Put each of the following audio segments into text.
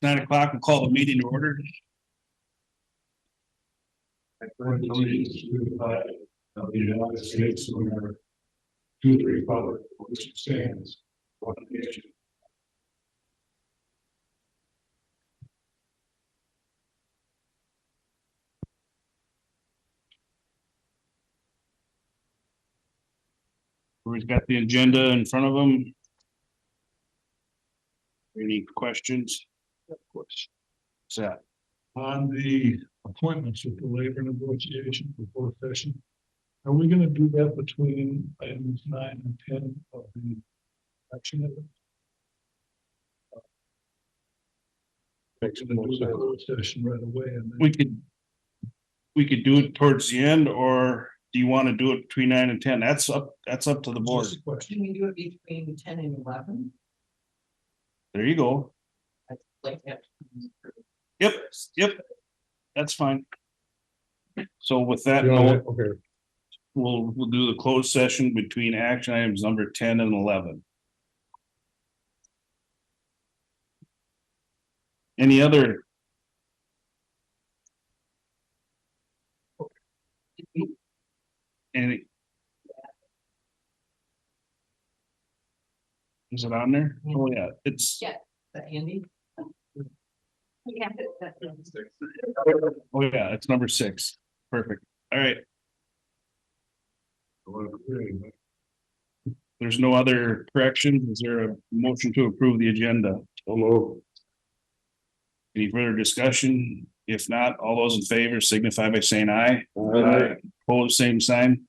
It's 9 o'clock. We'll call the meeting to order. I pledge allegiance to the flag of the United States of America, to the republic for which it stands, one nation. Everybody's got the agenda in front of them. Any questions? Of course. What's that? On the appointments with the labor negotiation before session, are we gonna do that between items 9 and 10 of the action items? We're gonna do the closed session right away and then. We could do it towards the end, or do you want to do it between 9 and 10? That's up to the board. Just a question. Can we do it between 10 and 11? There you go. I'd like that. Yep. That's fine. So with that You want note, it? Okay. we'll do the closed session between action items number 10 and 11. Any other? Any? Is it on there? Oh, yeah, it's, Yeah. Andy? Yeah. oh, yeah, it's number 6. Perfect. All right. There's no other corrections. Is there a motion to approve the agenda? Any further discussion? If not, all those in favor signify by saying aye. Aye. Opposed, same sign.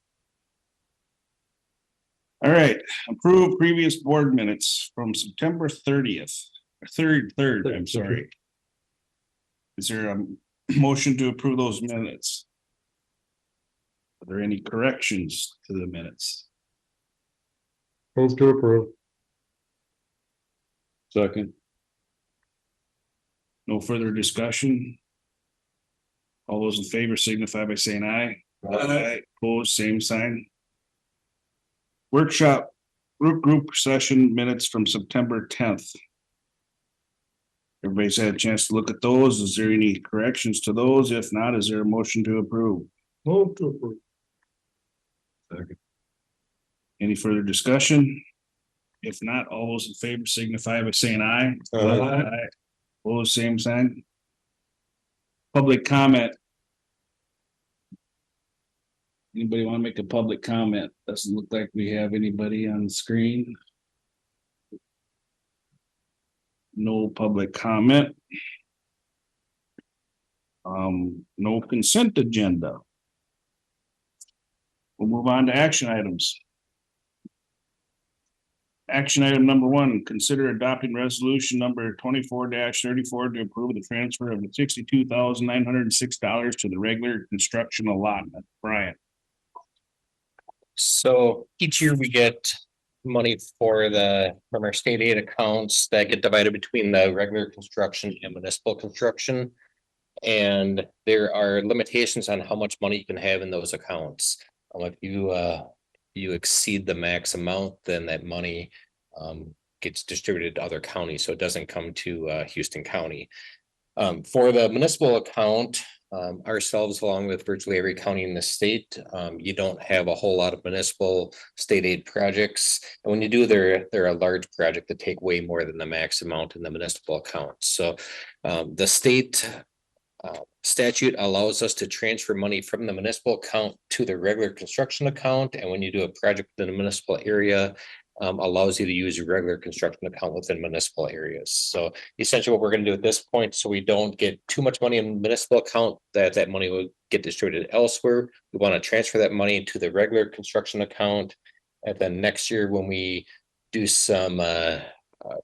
All right, approve previous board minutes from September 30th, third, I'm sorry. Is there a motion to approve those minutes? Are there any corrections to the minutes? Move to approve. Second. No further discussion. All those in favor signify by saying aye. Aye. Opposed, same sign. Workshop group session minutes from September 10th. Everybody's had a chance to look at those. Is there any corrections to those? If not, is there a motion to approve? Move to approve. Second. Any further discussion? If not, all those in favor signify by saying aye. Aye. Opposed, same sign. Public comment. Anybody want to make a public comment? Doesn't look like we have anybody on the screen. No public comment. No consent agenda. We'll move on to action items. Action item number 1, consider adopting resolution number 24-34 to approve the transfer of the $62,906 to the regular construction allotment. Brian. So each year we get money from our state aid accounts that get divided between the regular construction and municipal construction. And there are limitations on how much money you can have in those accounts. If you exceed the max amount, then that money gets distributed to other counties, so it doesn't come to Houston County. For the municipal account, ourselves, along with virtually every county in the state, you don't have a whole lot of municipal state aid projects. And when you do, they're a large project that take way more than the max amount in the municipal account. So the state statute allows us to transfer money from the municipal account to the regular construction account. And when you do a project in a municipal area, allows you to use your regular construction account within municipal areas. So essentially what we're going to do at this point, so we don't get too much money in the municipal account, that money will get distributed elsewhere. We want to transfer that money to the regular construction account. And then next year, when we do some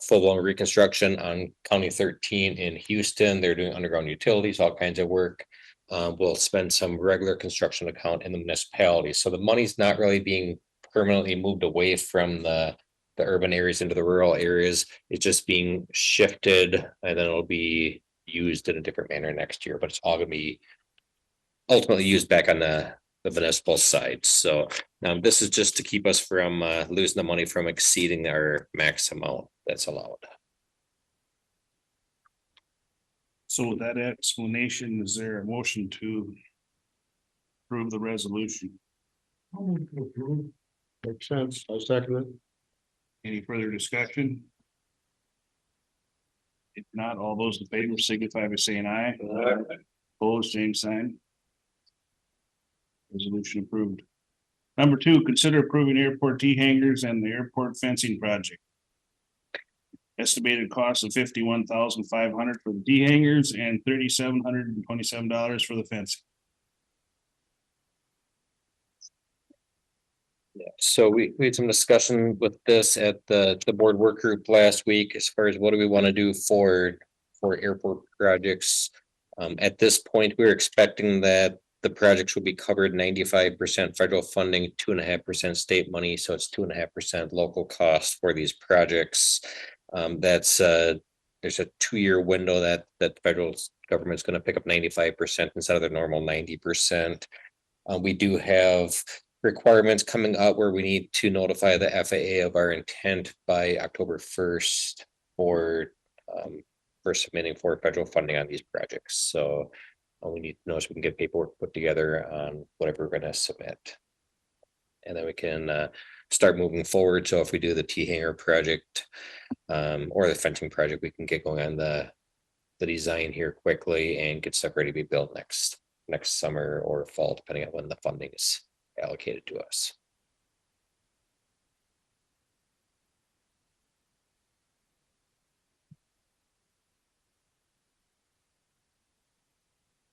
full-blown reconstruction on County 13 in Houston, they're doing underground utilities, all kinds of work. We'll spend some regular construction account in the municipality. So the money's not really being permanently moved away from the urban areas into the rural areas. It's just being shifted, and then it'll be used in a different manner next year, but it's all going to be ultimately used back on the municipal side. So this is just to keep us from losing the money from exceeding our max amount that's allowed. So with that explanation, is there a motion to approve the resolution? I'll move to approve. Makes sense. I second it. Any further discussion? If not, all those in favor signify by saying aye. Opposed, same sign. Resolution approved. Number two, consider approving airport T hangers and the airport fencing project. Estimated cost of $51,500 for the T hangers and $3,727 for the fencing. So we had some discussion with this at the board work group last week as far as what do we want to do for airport projects. At this point, we're expecting that the projects will be covered 95% federal funding, 2.5% state money, so it's 2.5% local cost for these projects. There's a 2-year window that the federal government's going to pick up 95% instead of their normal 90%. We do have requirements coming up where we need to notify the FAA of our intent by October 1st for submitting for federal funding on these projects. So we need to know so we can get paperwork put together on whatever we're going to submit. And then we can start moving forward. So if we do the T hanger project or the fencing project, we can get going on the design here quickly and get stuff ready to be built next summer or fall, depending on when the funding is allocated to us.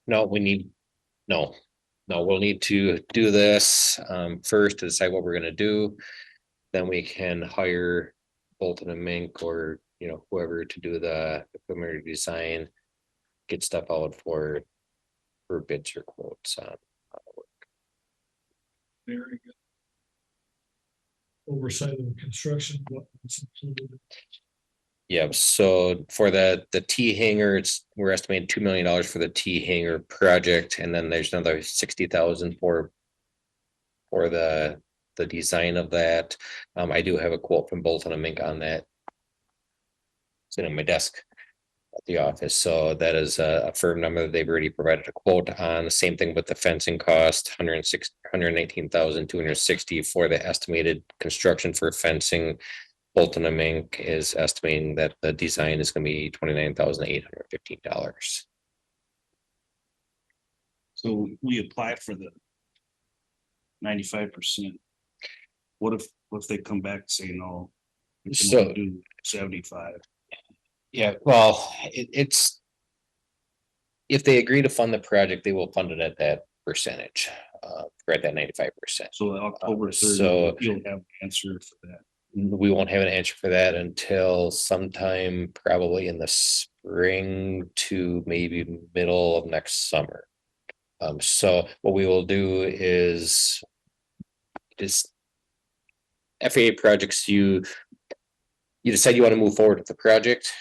No, we'll need to do this first to decide what we're gonna do. Then we can hire Bolton and Mink or, whoever to do the preliminary design. Get stuff out for bids or quotes on work. Very good. Oversight of the construction. What's included? Yeah, so for the T hanger, we're estimating $2 million for the T hanger project, and then there's another 60,000 for the design of that. I do have a quote from Bolton and Mink on that. Sitting on my desk at the office, so that is a firm number that they've already provided a quote on. The same thing with the fencing cost, $119,260 for the estimated construction for fencing. Bolton and Mink is estimating that the design is going to be $29,815. So we applied for the 95%. What if they come back and say no? We can So- only do 75. Yeah, well, it's if they agree to fund the project, they will fund it at that percentage, at that 95%. So October 3rd, So- you'll have an answer for that. We won't have an answer for that until sometime probably in the spring to maybe middle of next summer. So what we will do is FAA projects, you decide you want to move forward with the project.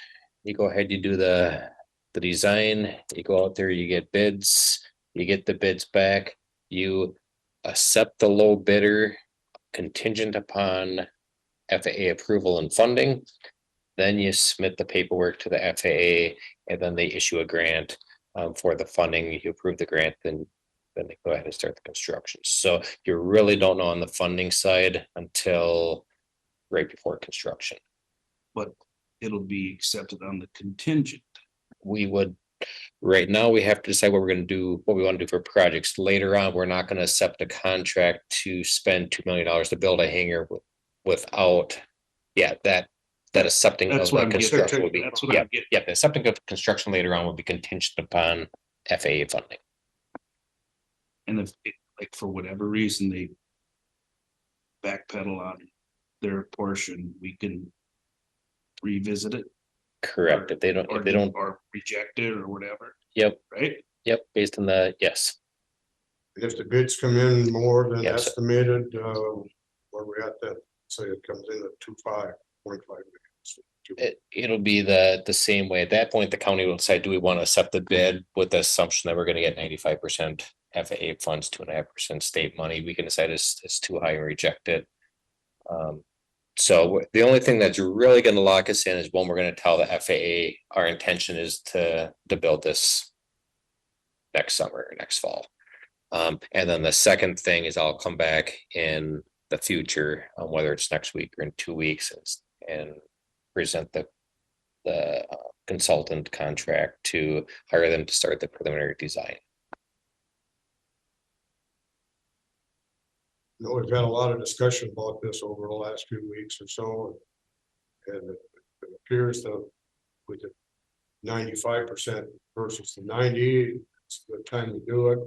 You go ahead, you do the design, you go out there, you get bids, you get the bids back, you accept the low bidder contingent upon FAA approval and funding. Then you submit the paperwork to the FAA and then they issue a grant for the funding. You approve the grant, then they go ahead and start the construction. So you really don't know on the funding side until right before construction. But it'll be accepted on the contingent. Right now, we have to decide what we're gonna do, what we want to do for projects. Later on, we're not gonna accept a contract to spend $2 million to build a hangar without, that accepting of That's what the I'm getting construction at. will be, That's what I'm getting. the accepting of construction later on will be contingent upon FAA funding. And if, like, for whatever reason, they backpedal on their portion, we can revisit it. Correct. If they don't, Or reject it or whatever, yep, right? based on yes. If the bids come in more than Yes. estimated, where we at that, say it comes in at 2.5 It'll be the same way. At that point, the county will decide, do we want to accept the bid with the assumption that we're gonna get 95% FAA funds, 2.5% state money. We can decide it's too high and reject it. So the only thing that's really gonna lock us in is when we're gonna tell the FAA, our intention is to build this. Next summer or next fall. And then the second thing is I'll come back in the future, whether it's next week or in 2 weeks and present the consultant contract to hire them to start the preliminary design. You know, we've had a lot of discussion about this over the last few weeks or so. And it appears that with the 95% versus the 90, it's a good time to do it.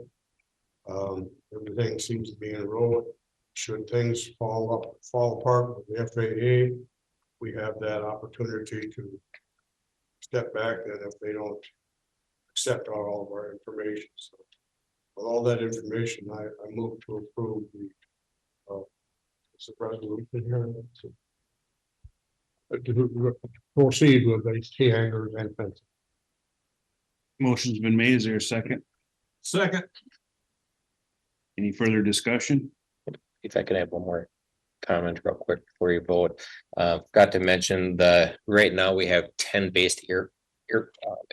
Everything seems to be in a row. Should things fall apart with the FAA, we have that opportunity to step back, and if they don't accept all of our information. So with all that information, I move to approve the it's a resolution here. To proceed with these T hangers and fences. Motion's been made. Is there a second? Second. Any further discussion? If I could have one more comment real quick before you vote. Forgot to mention right now we have 10 based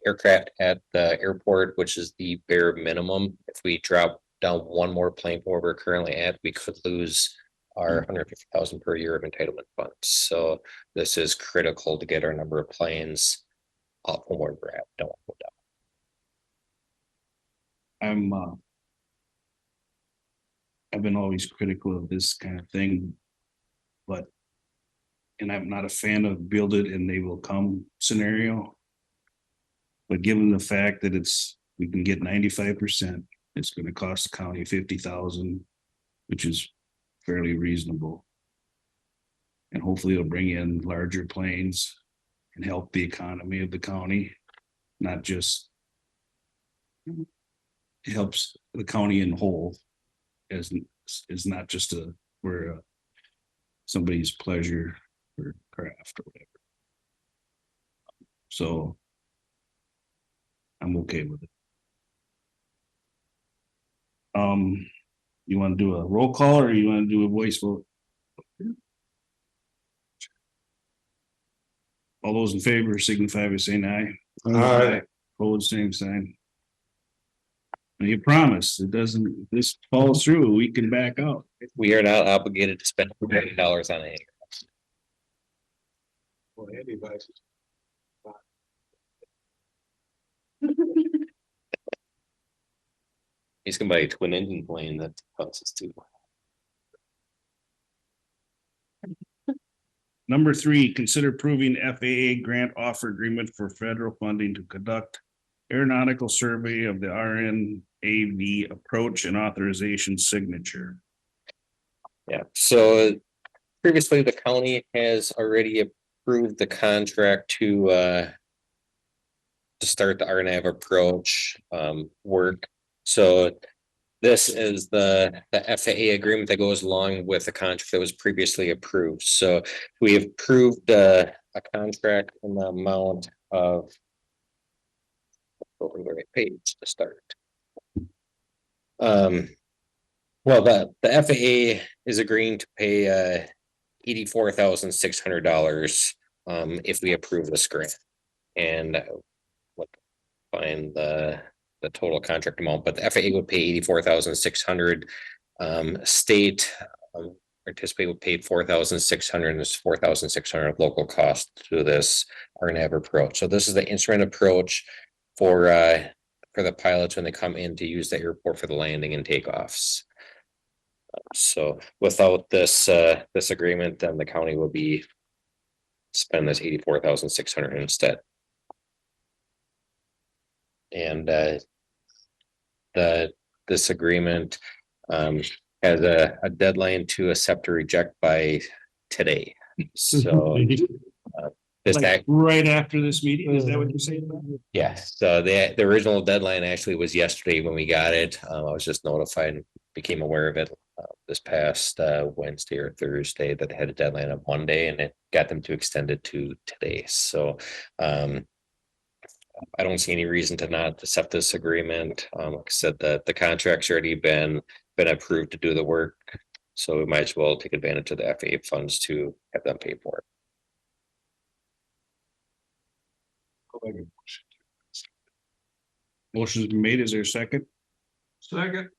aircraft at the airport, which is the bare minimum. If we drop down one more plane from where we're currently at, we could lose our 150,000 per year of entitlement funds. So this is critical to get our number of planes up from where we're at. Don't go down. I've been always critical of this kind of thing. And I'm not a fan of build it and they will come scenario. But given the fact that we can get 95%, it's gonna cost the county 50,000, which is fairly reasonable. And hopefully it'll bring in larger planes and help the economy of the county, not just. It helps the county in whole, as is not just for somebody's pleasure or craft or whatever. So I'm okay with it. You want to do a roll call or you want to do a voice vote? All those in favor signify by saying aye. Aye. Opposed, same sign. And you promise it doesn't, if this falls through, we can back out. We are not obligated to spend $2 million on it. Well, Andy buys it. He's gonna buy a twin engine plane that costs us too. Number 3, consider approving FAA grant offer agreement for federal funding to conduct aeronautical survey of the RNAV approach and authorization signature. Yeah, so previously the county has already approved the contract to start the RNAV approach work. So this is the FAA agreement that goes along with the contract that was previously approved. So we have approved a contract in the amount of over the right page to start. Well, the FAA is agreeing to pay $84,600 if we approve this grant. And find the total contract amount, but the FAA would pay $84,600. State participate would pay $4,600, and there's $4,600 local cost to this RNAV approach. So this is the instrument approach for the pilots when they come in to use the airport for the landing and takeoffs. So without this this agreement, then the county will be spend this $84,600 instead. And this agreement has a deadline to accept or reject by today. So this Like right after this meeting, is that what you're saying? yeah, so the original deadline actually was yesterday when we got it. I was just notified and became aware of it this past Wednesday or Thursday that they had a deadline of Monday, and it got them to extend it to today. So I don't see any reason to not accept this agreement. Like I said, the contract's already been approved to do the work So we might as well take advantage of the FAA funds to have them pay for it. Motion's been made. Is there a second? Second.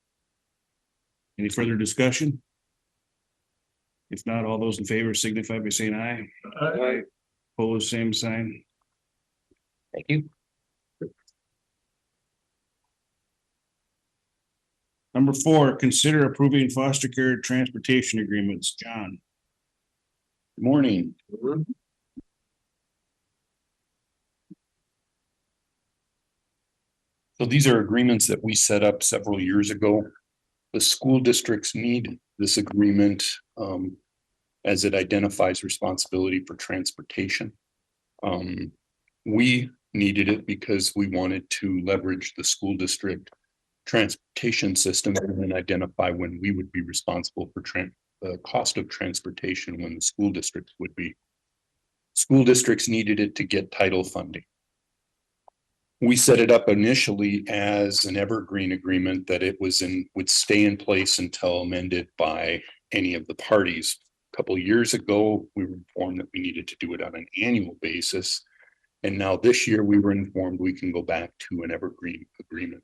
Any further discussion? If not, all those in favor signify by saying aye. Aye. Opposed, same sign. Thank you. Number 4, consider approving foster care transportation agreements. John. Good morning. So these are agreements that we set up several years ago. The school districts need this agreement as it identifies responsibility for transportation. We needed it because we wanted to leverage the school district transportation system and then identify when we would be responsible for the cost of transportation when the school districts would be. School districts needed it to get title funding. We set it up initially as an evergreen agreement that it would stay in place until amended by any of the parties. A couple of years ago, we were informed that we needed to do it on an annual basis. And now this year we were informed we can go back to an evergreen agreement.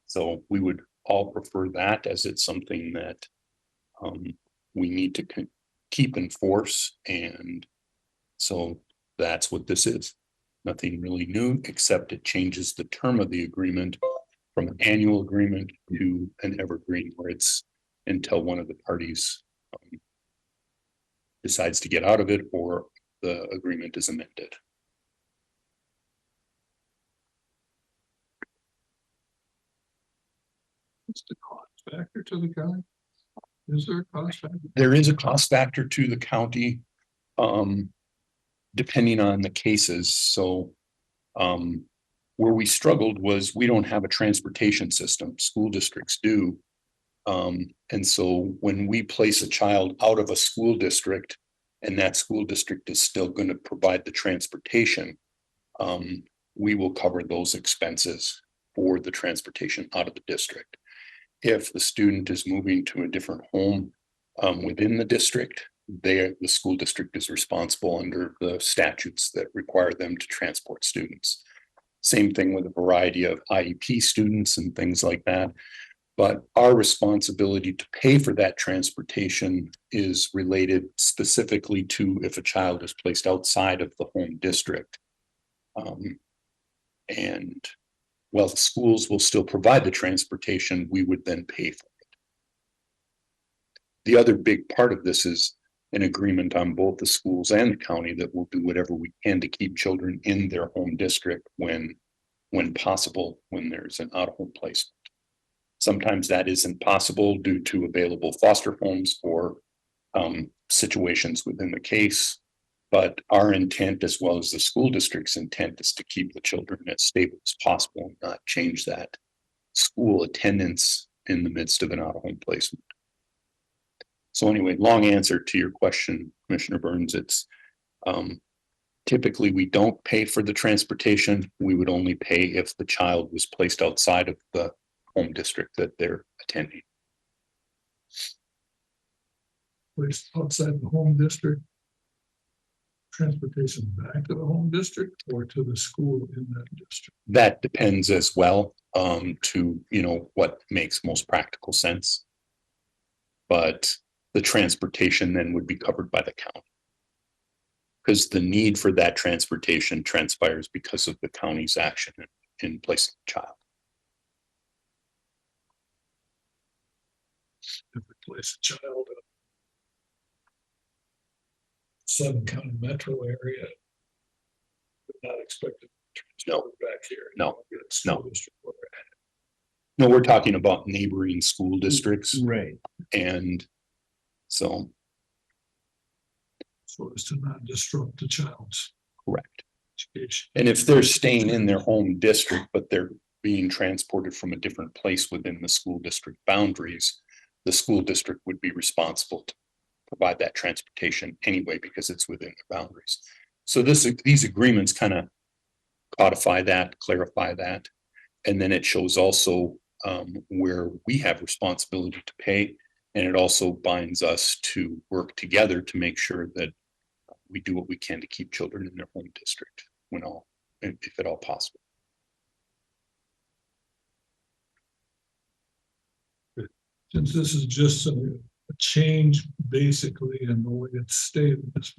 So we would all prefer that, as it's something that we need to keep in force. And so that's what this is. Nothing really new, except it changes the term of the agreement from an annual agreement to an evergreen, where it's until one of the parties decides to get out of it or the agreement is amended. What's the cost factor to the county? Is there a cost factor? There is a cost factor to the county, depending on the cases. So where we struggled was we don't have a transportation system. School districts do. And so when we place a child out of a school district and that school district is still going to provide the transportation, we will cover those expenses for the transportation out of the district. If the student is moving to a different home within the district, the school district is responsible under the statutes that require them to transport students. Same thing with a variety of IEP students and things like that. But our responsibility to pay for that transportation is related specifically to if a child is placed outside of the home district. And while the schools will still provide the transportation, we would then pay for it. The other big part of this is an agreement on both the schools and the county that will do whatever we can to keep children in their home district when possible, when there's an out-of-home placement. Sometimes that isn't possible due to available foster homes or situations within the case. But our intent, as well as the school district's intent, is to keep the children as stable as possible and not change that school attendance in the midst of an out-of-home placement. So anyway, long answer to your question, Commissioner Burns. It's typically we don't pay for the transportation. We would only pay if the child was placed outside of the home district that they're attending. Placed outside the home district. Transportation back to the home district or to the school in that district? That depends as well to, what makes most practical sense. But the transportation then would be covered by the county. Because the need for that transportation transpires because of the county's action in placing the child. If we place a child in Southern County metro area, but not expected to transport back here. No. It's school district where No, we're talking about neighboring school districts. Right. And so. so as to not disrupt the child's Correct. education. And if they're staying in their home district, but they're being transported from a different place within the school district boundaries, the school district would be responsible to provide that transportation anyway, because it's within their boundaries. So these agreements kind of codify that, clarify that. And then it shows also where we have responsibility to pay And it also binds us to work together to make sure that we do what we can to keep children in their home district if at all possible. Since this is just a change basically in the way it's stated. That's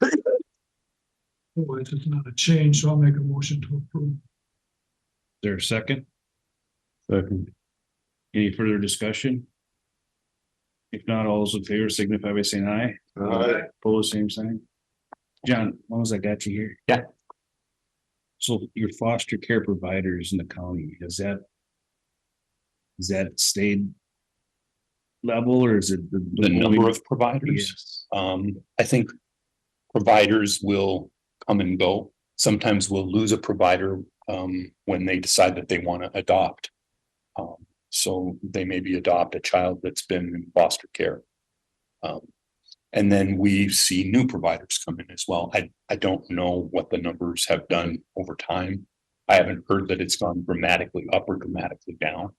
right. Otherwise, it's not a change, so I'll make a motion to approve. There a second? Second. Any further discussion? If not, all those in favor signify by saying aye. Opposed, same sign. John, as long as I got you here. Yeah. So your foster care providers in the county, has that stayed level or is it The number of providers, Yes. I think providers will come and go. Sometimes we'll lose a provider when they decide that they want to adopt. So they maybe adopt a child that's been in foster care. And then we see new providers come in as well. I don't know what the numbers have done over time. I haven't heard that it's gone dramatically up or dramatically down.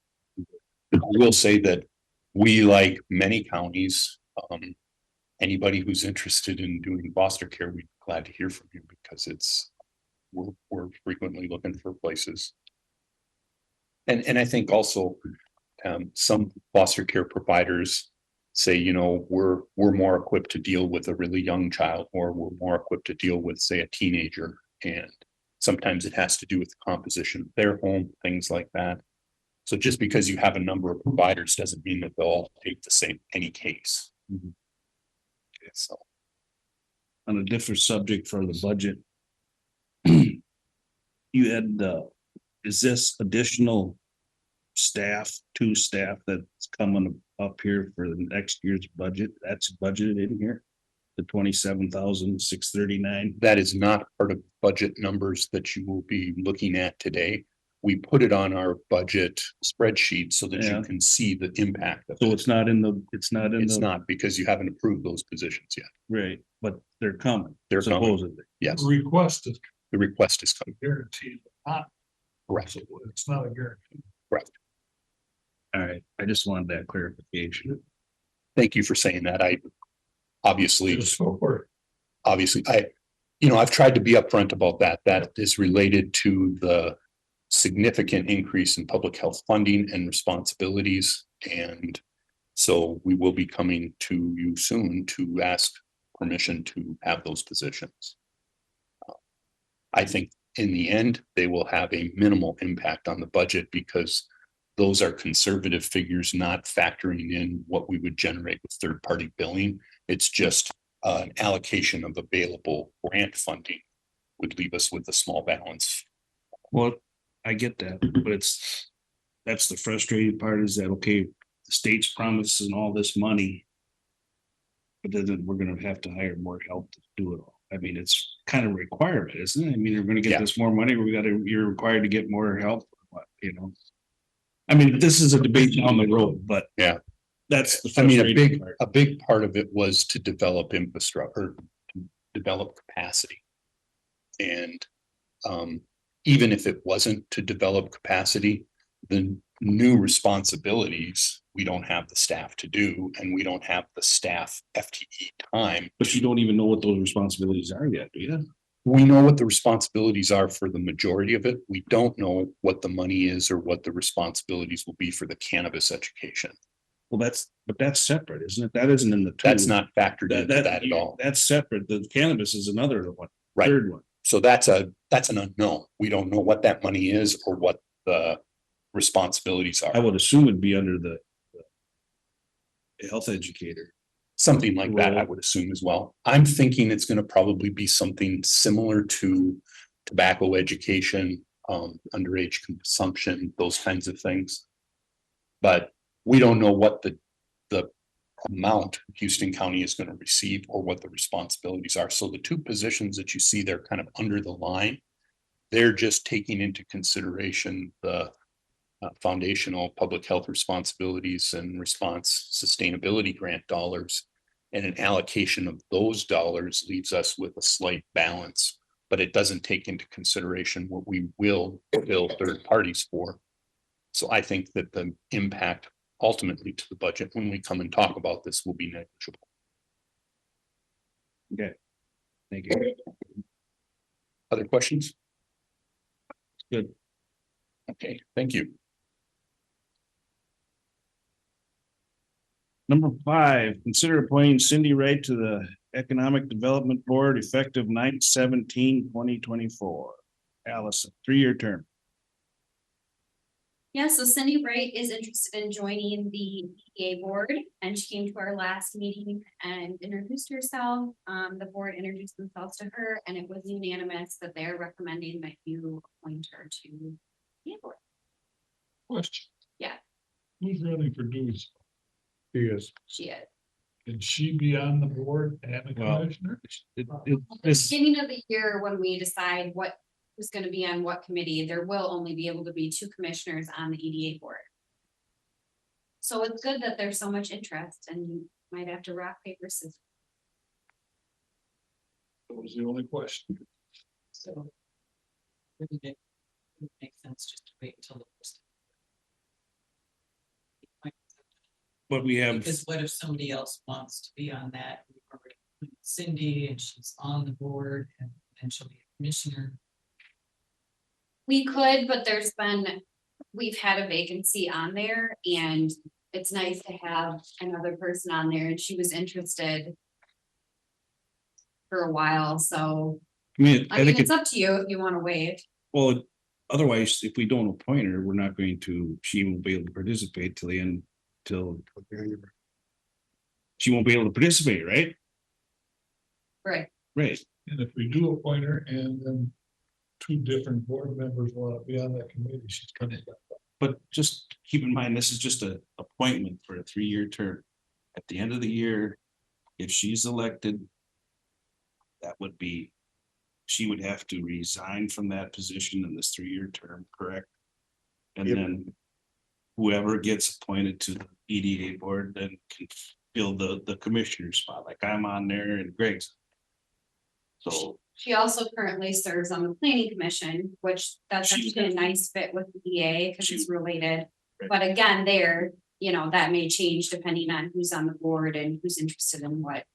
I will say that we, like many counties, anybody who's interested in doing foster care, we'd be glad to hear from you because we're frequently looking for places. And I think also some foster care providers say, you know, we're more equipped to deal with a really young child, or we're more equipped to deal with, say, a teenager. And sometimes it has to do with the composition of their home, things like that. So just because you have a number of providers doesn't mean that they'll all take the same any case. Mhm. Okay, so On a different subject for the budget. You had, is this additional two staff that's coming up here for the next year's budget? That's budgeted in here? The 27,639. that is not part of budget numbers that you will be looking at today. We put it on our budget spreadsheet so that Yeah. you can see the impact of So it. it's not in the, It's not because you haven't approved those positions yet. right, but they're coming. They're coming. Supposedly. Yes, Request is the request is coming. guaranteed, not, Correct. so it's not a guarantee. All right, I just wanted that clarification. Thank you for saying that. Obviously, Just for I've tried to be upfront about that. That is related to the significant increase in public health funding and responsibilities. And so we will be coming to you soon to ask permission to have those positions. I think in the end, they will have a minimal impact on the budget because those are conservative figures, not factoring in what we would generate with third-party billing. It's just an allocation of available grant funding would leave us with a small balance. Well, I get that, but that's the frustrating part is that, okay, the state's promising all this money. But then we're gonna have to hire more help to do it all. I mean, it's kind of a requirement, isn't it? I mean, you're gonna get Yeah. this more money, you're required to get more help, what, you know? I mean, this is a debate down the road, but. Yeah. That's the I mean, frustrating part. a big part of it was to develop infrastructure, to develop capacity. And even if it wasn't to develop capacity, the new responsibilities, we don't have the staff to do, and we don't have the staff FTE time. But you don't even know what those responsibilities are yet, do you? We know what the responsibilities are for the majority of it. We don't know what the money is or what the responsibilities will be for the cannabis education. Well, but that's separate, isn't it? That isn't in the. That's two. not factored into that at all. That's separate. The cannabis is another one. Right. Third one. So that's an unknown. We don't know what that money is or what the responsibilities I are. would assume it'd be under the health educator. Something like that, I Well- would assume as well. I'm thinking it's going to probably be something similar to tobacco education, underage consumption, those kinds of things. But we don't know what the amount Houston County is going to receive or what the responsibilities are. So the two positions that you see there kind of under the line, they're just taking into consideration the foundational public health responsibilities and response sustainability grant dollars. And an allocation of those dollars leaves us with a slight balance, but it doesn't take into consideration what we will bill third parties for. So I think that the impact ultimately to the budget when we come and talk about this will be negligible. Thank you. Other questions? Good. Okay, thank you. Number 5, consider appointing Cindy Wright to the Economic Development Board effective 9/17/2024. Allison, 3-year term. Yeah, so Cindy Wright is interested in joining the EDA board, and she came to our last meeting and introduced herself. The board introduced themselves to her, and it was unanimous that they're recommending that you appoint her to the board. Question. Yeah. Who's running for dues? He is. She is. Can she be on the board and a Well, commissioner? It- At the This, beginning of the year, when we decide who's gonna be on what committee, there will only be able to be 2 commissioners on the EDA board. So it's good that there's so much interest, and you might have to rock, paper, scissors. That was the only question. So. Really it would make sense just to wait until the first. but we have, Because what if somebody else wants to be on that? We've already appointed Cindy and she's on the board and then she'll be a commissioner. We could, but we've had a vacancy on there, and it's nice to have another person on there, and she was interested for a while, so, I mean, I I mean, think it's it, up to you if you wanna wait. well, otherwise, if we don't appoint her, we're not going to, she won't be able to participate till the end, till she won't be able to participate, right? Right. Right. And if we do appoint her and then 2 different board members want to be on that committee, she's coming back. But just keep in mind, this is just a appointment for a 3-year term. At the end of the year, if she's elected, that would be, she would have to resign from that position in this 3-year term, correct? And Yep. then whoever gets appointed to the EDA board then can fill the commissioner spot, like I'm on there and Greg's. So, She also currently serves on the planning commission, which that's She- actually a nice fit with the EA, cause it's She- related. Right. But again, that may change depending on who's on the board and who's interested in what.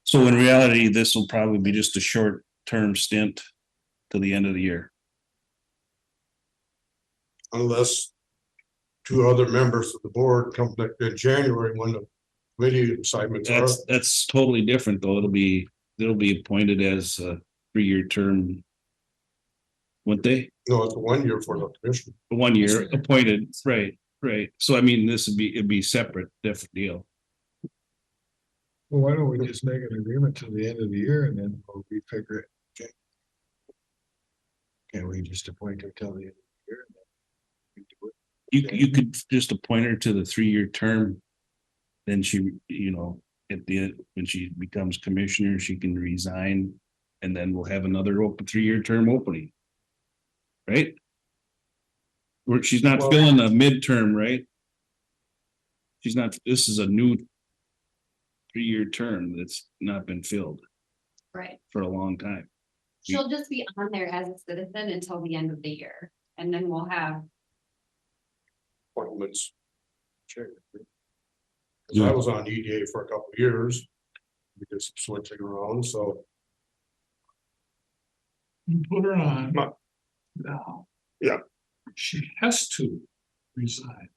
so in reality, this will probably be just a short-term stint to the end of the year. Unless 2 other members of the board come back in January when the committee assignments are. That's totally different, though. They'll be appointed as a 3-year term. Wouldn't they? No, it's 1 year for the commission. 1 year Commissioner. appointed, right. So I mean, it'd be separate, different deal. Well, why don't we just make an agreement to the end of the year and then we'll refigure it? Can we just appoint her till the end of the year? And then we do it? You could just appoint her to the 3-year term. Then she, at the end, when she becomes commissioner, she can resign. And then we'll have another 3-year term opening. Right? Where she's not Well- filling a midterm, right? She's not, this is a new 3-year term that's not been filled Right. for a long time. She'll just be on there as a citizen until the end of the year, and then we'll have, Appointments. Check. 'Cause I was on EDA for a couple of years. We did some switching around, so. You put her on. Ma- Now. Yeah. She has to resign.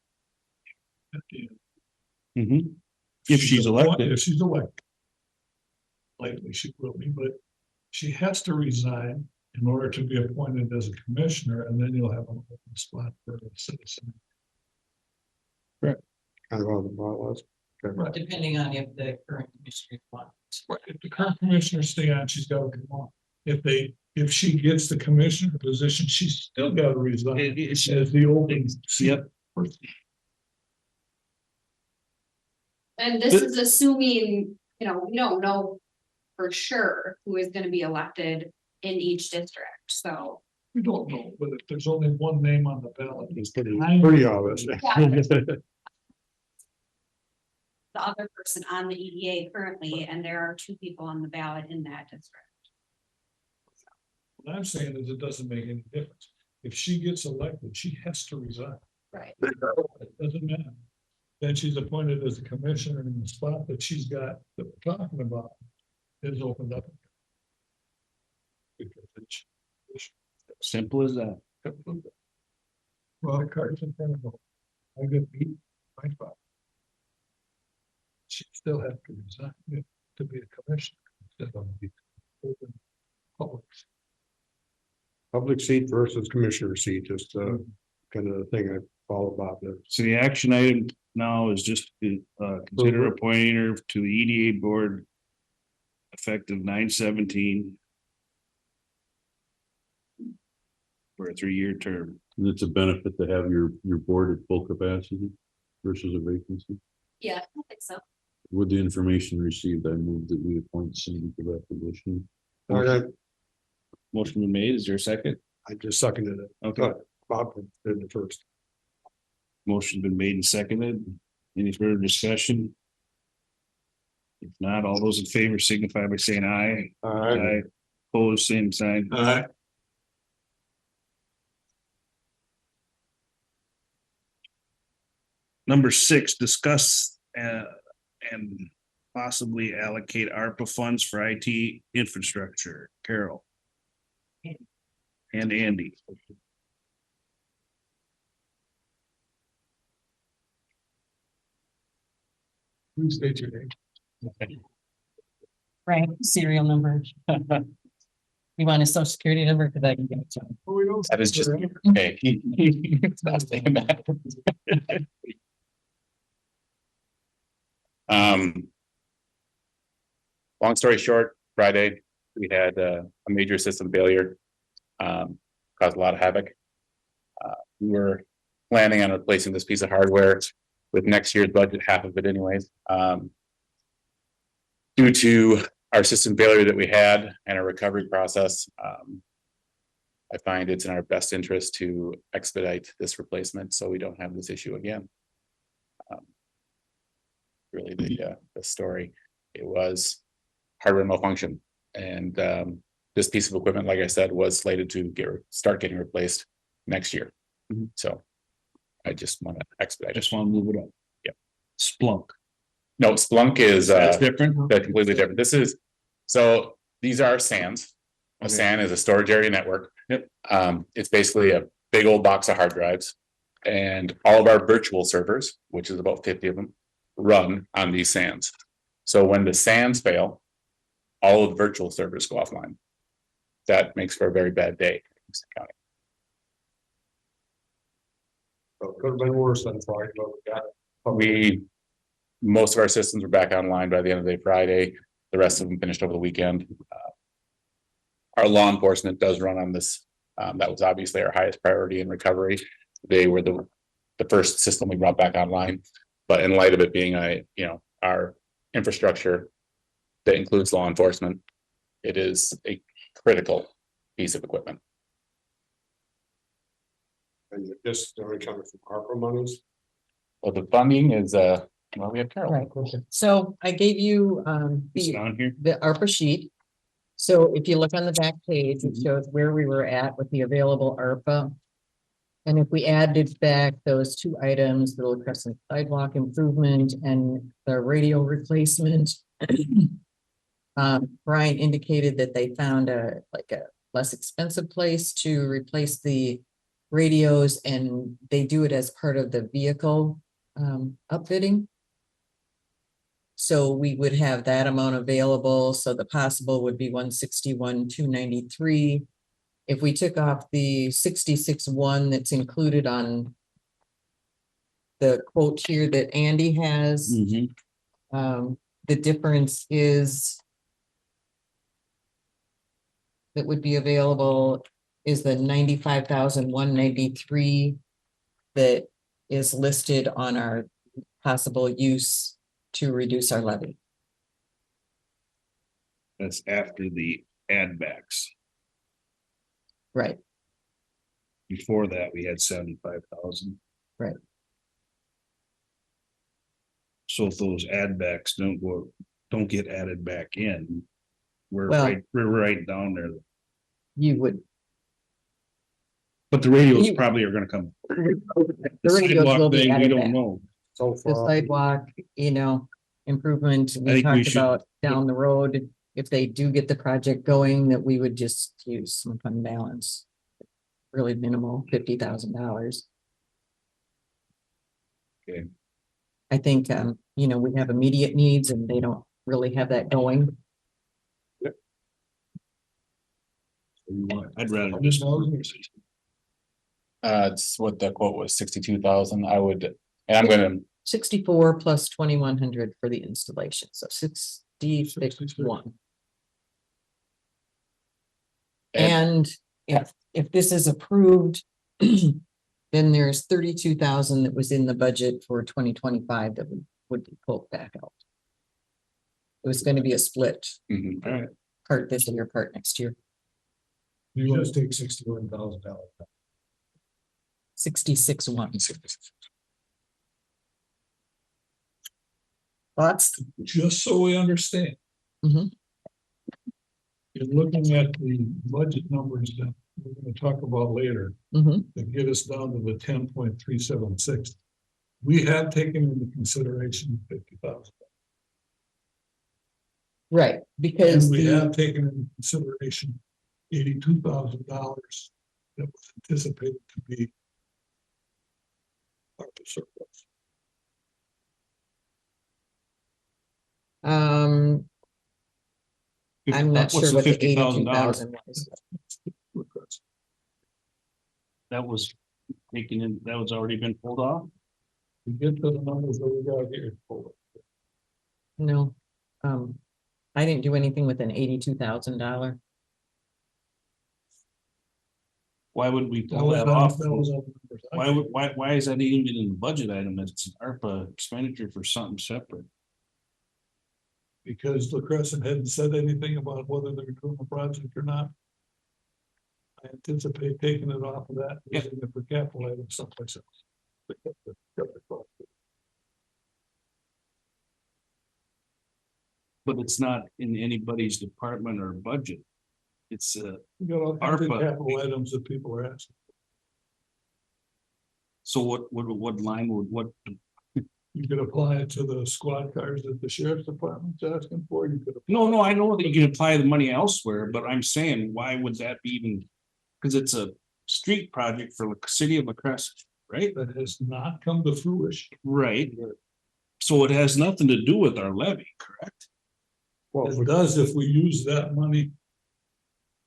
At the end. Mhm. If she's appointed- elected. If she's elected. Likely she will be, but she has to resign in order to be appointed as a commissioner, and then you'll have an open spot for a citizen. Kind of on the bylaws. Right. Depending on if the current commissioner wants. Right, if the current commissioner stay on, she's got to come on. If she gets the commissioner position, she's still got to resign as the open. Yep. person. and this is assuming, we don't know for sure who is gonna be elected in each district, so. We don't know, but if there's only one name on the ballot. It's pretty obvious. The other person on the EDA currently, and there are 2 people on the ballot in that district. What I'm saying is it doesn't make any difference. if she gets elected, she has to resign. Right. It doesn't matter. Then she's appointed as a commissioner in the spot that she's got that we're talking about is opened up. Because it's. Simple as that. Well, the cards in front of them. I get beat by five. She still have to resign to be a commissioner. Instead of the open public. Public seat versus commissioner seat, just kind of the thing I follow about there. So the action item now is just to consider appointing her to the EDA board. Effective 9/17. For a 3-year term. It's a benefit to have your board at full capacity versus a vacancy. Yeah, I don't think so. With the information received, I move that we appoint Cindy to that position. All right, Motion been made. Is there a second? I just seconded it. Okay, Bob did the first. motion been made and seconded. Any further discussion? If not, all those in favor signify by saying aye. All right. Aye. Opposed, same sign. All right. Number 6, discuss and possibly allocate ARPA funds for IT infrastructure. Carol. And Andy. Please state your name. Right, serial number. You want a social security number? Cause I can give it to him. Oh, we don't- That is just, okay. Stop saying that. Long story short, Friday, we had a major system failure. Caused a lot of havoc. We were planning on replacing this piece of hardware with next year's budget, half of it anyways. Due to our system failure that we had and our recovery process, I find it's in our best interest to expedite this replacement so we don't have this issue again. Really the story, it was hardware malfunction, and this piece of equipment, like I said, was slated to start getting replaced next year. So I just want to I expedite. just want to move it up. Yeah. Splunk. No, Splunk is That's different. they're completely different. This is, so these are SANs. A Okay. SAN is a storage area network. Yep. It's basically a big old box of hard drives. And all of our virtual servers, which is about 50 of them, run on these SANs. So when the SANs fail, all of the virtual servers go offline. That makes for a very bad day in Kingston County. So it could have been worse than Friday, but we got it. Most of our systems were back online by the end of the day Friday. The rest of them finished over the weekend. Our law enforcement does run on this. That was obviously our highest priority in recovery. They were the first system we brought back online. But in light of it being our infrastructure that includes law enforcement, it is a critical piece of equipment. And this only coming from ARPA monies. Well, the funding is, well, we have Carol. Right. So I gave you, Is it on here? the ARPA sheet. So if you look on the back page, it shows where we were at with the available ARPA. And if we added back those 2 items, the Little Crescent sidewalk improvement and the radio replacement. Brian indicated that they found a less expensive place to replace the radios, and they do it as part of the vehicle upfitting. So we would have that amount available, so the possible would be 161,293. If we took off the 66,1 that's included on the quote here that Andy has, the difference is that would be available is the 95,193 that is listed on our possible use to reduce our levy. That's after the add backs. Right. Before that, we had 75,000. Right. So if those add backs don't get added back in, we're Well- right down there. You would, But the radios You- probably are gonna come. The radios will sidewalk be thing, we added don't back. know. So The far. sidewalk, improvement, I we think we talked should about down the road. If they do get the project going, that we would just use some fund balance. Really minimal, $50,000. Okay. I think, we have immediate needs and they don't really have that going. I'd rather just. It's what the quote was, 62,000. I would, and I'm gonna, 64 plus 2,100 for the installation, so 61. And if this is approved, then there's 32,000 that was in the budget for 2025 that would be pulled back out. It was going to be a split, Mhm. All right, part this year, part next year, You just take $61,000. 66.1. Thoughts? Just so we understand. Mhm. In looking at the budget numbers that we're gonna talk about later, Mhm. that get us down to the 10.376. We have taken into consideration 50,000. Right, because And we the, have taken into consideration $82,000 that was anticipated to be ARPA surplus. I'm not What's sure what the $50,000? 82,000 was. That was taken in, that was already been pulled off. We get to the numbers that we got here. No, I didn't do anything with an $82,000. Why would we That pull was that on- off? that was on the numbers. Why is that even in the budget item? It's an ARPA expenditure for something separate. Because the Crescent hadn't said anything about whether they're doing the project or not. I anticipate taking it off of that, Yeah. using it for capital items someplace else. But it's not in anybody's department or budget. It's We got all kinds of ARPA. capital items that people are asking. so what line would, what, You could apply it to the squad cars that the sheriff's department's asking for, you could. no, I know that you can apply the money elsewhere, but I'm saying, why would that be even? Cause it's a street project for the city of La Crescent, right? That has not come to fruition. Right. So it has nothing to do with our levy, correct? Well, It does if we use that money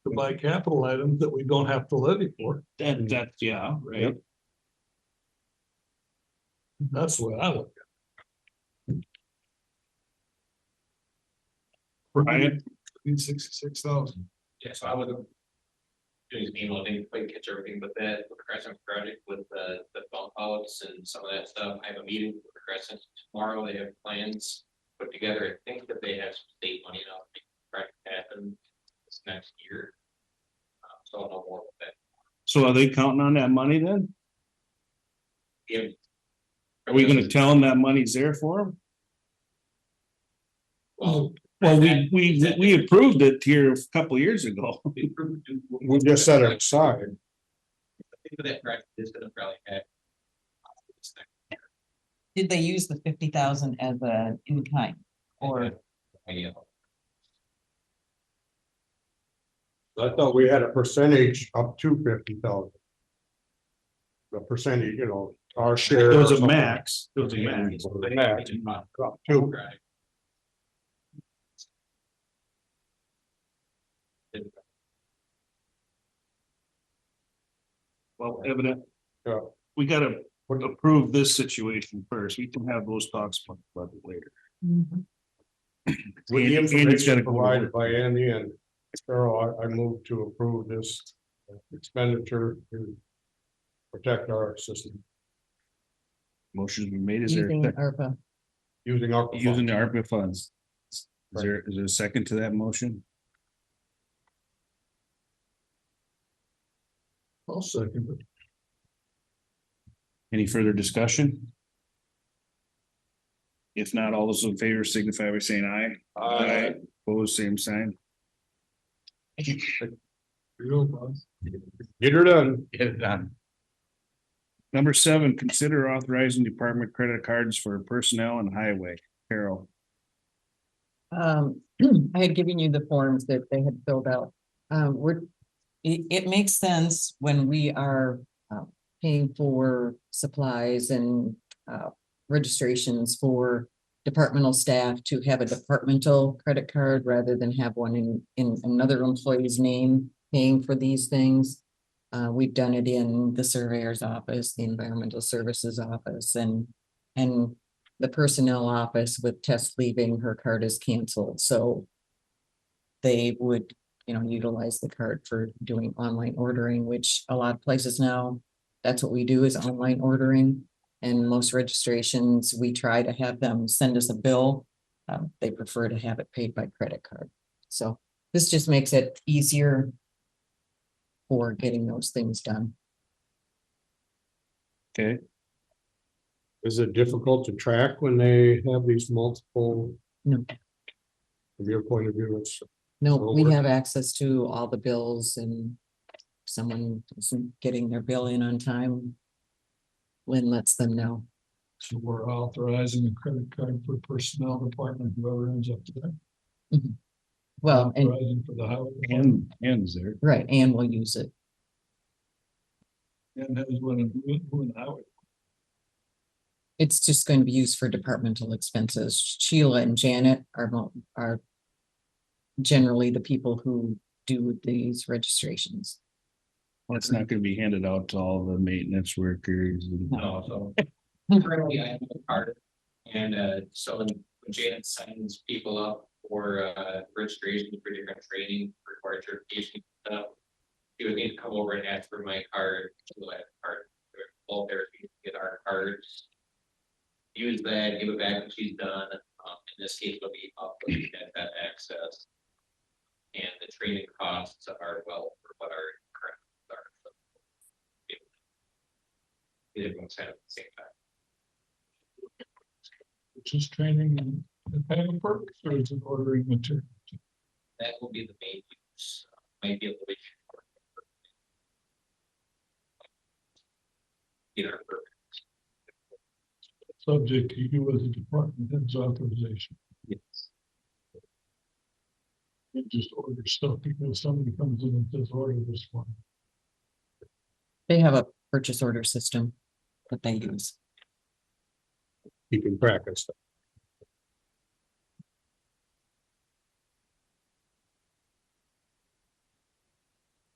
to buy capital items that we don't have to levy for. That, yeah, right. That's the way I look Brian? at 66,000. Yes, I would. Doing his email, I didn't quite catch everything, but that with the Crescent project with the bump outs and some of that stuff, I have a meeting with the Crescent tomorrow, they have plans put together, I think that they have some state money now, to try to happen this next year. So I'll know more about that. So are they counting on that money then? Yeah. Are we gonna tell them that money's there for them? Well. Well, we approved it here a couple of years ago. we just set it aside. I think that project is gonna probably have. Did they use the 50,000 as a in kind? Or Yeah. I thought we had a percentage up to 50,000. The percentage, our share. It was or a something. max, it was a max. The max, up to. Well, evident. Yeah. We gotta approve this situation first. We can have those talks about it later. With the Andy's gotta information go to provided work. by Andy and Carol, I move to approve this expenditure to protect our system Motion's been made, is there, using ARPA? using our. using the ARPA funds? Is there a second to that motion? I'll second it. Any further discussion? If not, all those in favor signify by saying aye. Opposed, same sign. Real boss. Get her done. Get it done. Number 7, consider authorizing department credit cards for personnel and highway. Carol. I had given you the forms that they had filled out. It makes sense when we are paying for supplies and registrations for departmental staff to have a departmental credit card rather than have one in another employee's name paying for these things. We've done it in the surveyor's office, the environmental services office, and the personnel office. With Tess leaving, her card is canceled, so they would, utilize the card for doing online ordering, which a lot of places now, that's what we do, is online ordering. And most registrations, we try to have them send us a bill. They prefer to have it paid by credit card. So this just makes it easier for getting those things done. Okay, Is it difficult to track when they have these multiple? No. From your point of view, it's, No, So we we're- have access to all the bills, and if someone isn't getting their bill in on time, Lynn lets them know. So we're authorizing a credit card for personnel department, whoever ends up there. Well, and Authorizing for the highway. department, and is there? right, and we'll use it. And that is when, highway. It's just going to be used for departmental expenses. Sheila and Janet are generally the people who do these registrations. Well, it's not gonna be handed out to all the maintenance workers. and- No, so currently I have a card. And so when Janet signs people up for registration for different training, required certification stuff. She would need to come over and ask for my card, so that card, all therapy, get our cards. Use that, give it back when she's done. In this case, it'll be up at that access. And the training costs are well for what our current are. So, everyone's kind of at the same time. Just training and paying perks, or is it ordering material? That will be the main use, might be a little bit. short. Get our permit. Subject to you as a department head's authorization. Yes. You just order stuff because somebody comes in and says, order this one. They have a purchase order system that they use. keeping track of stuff.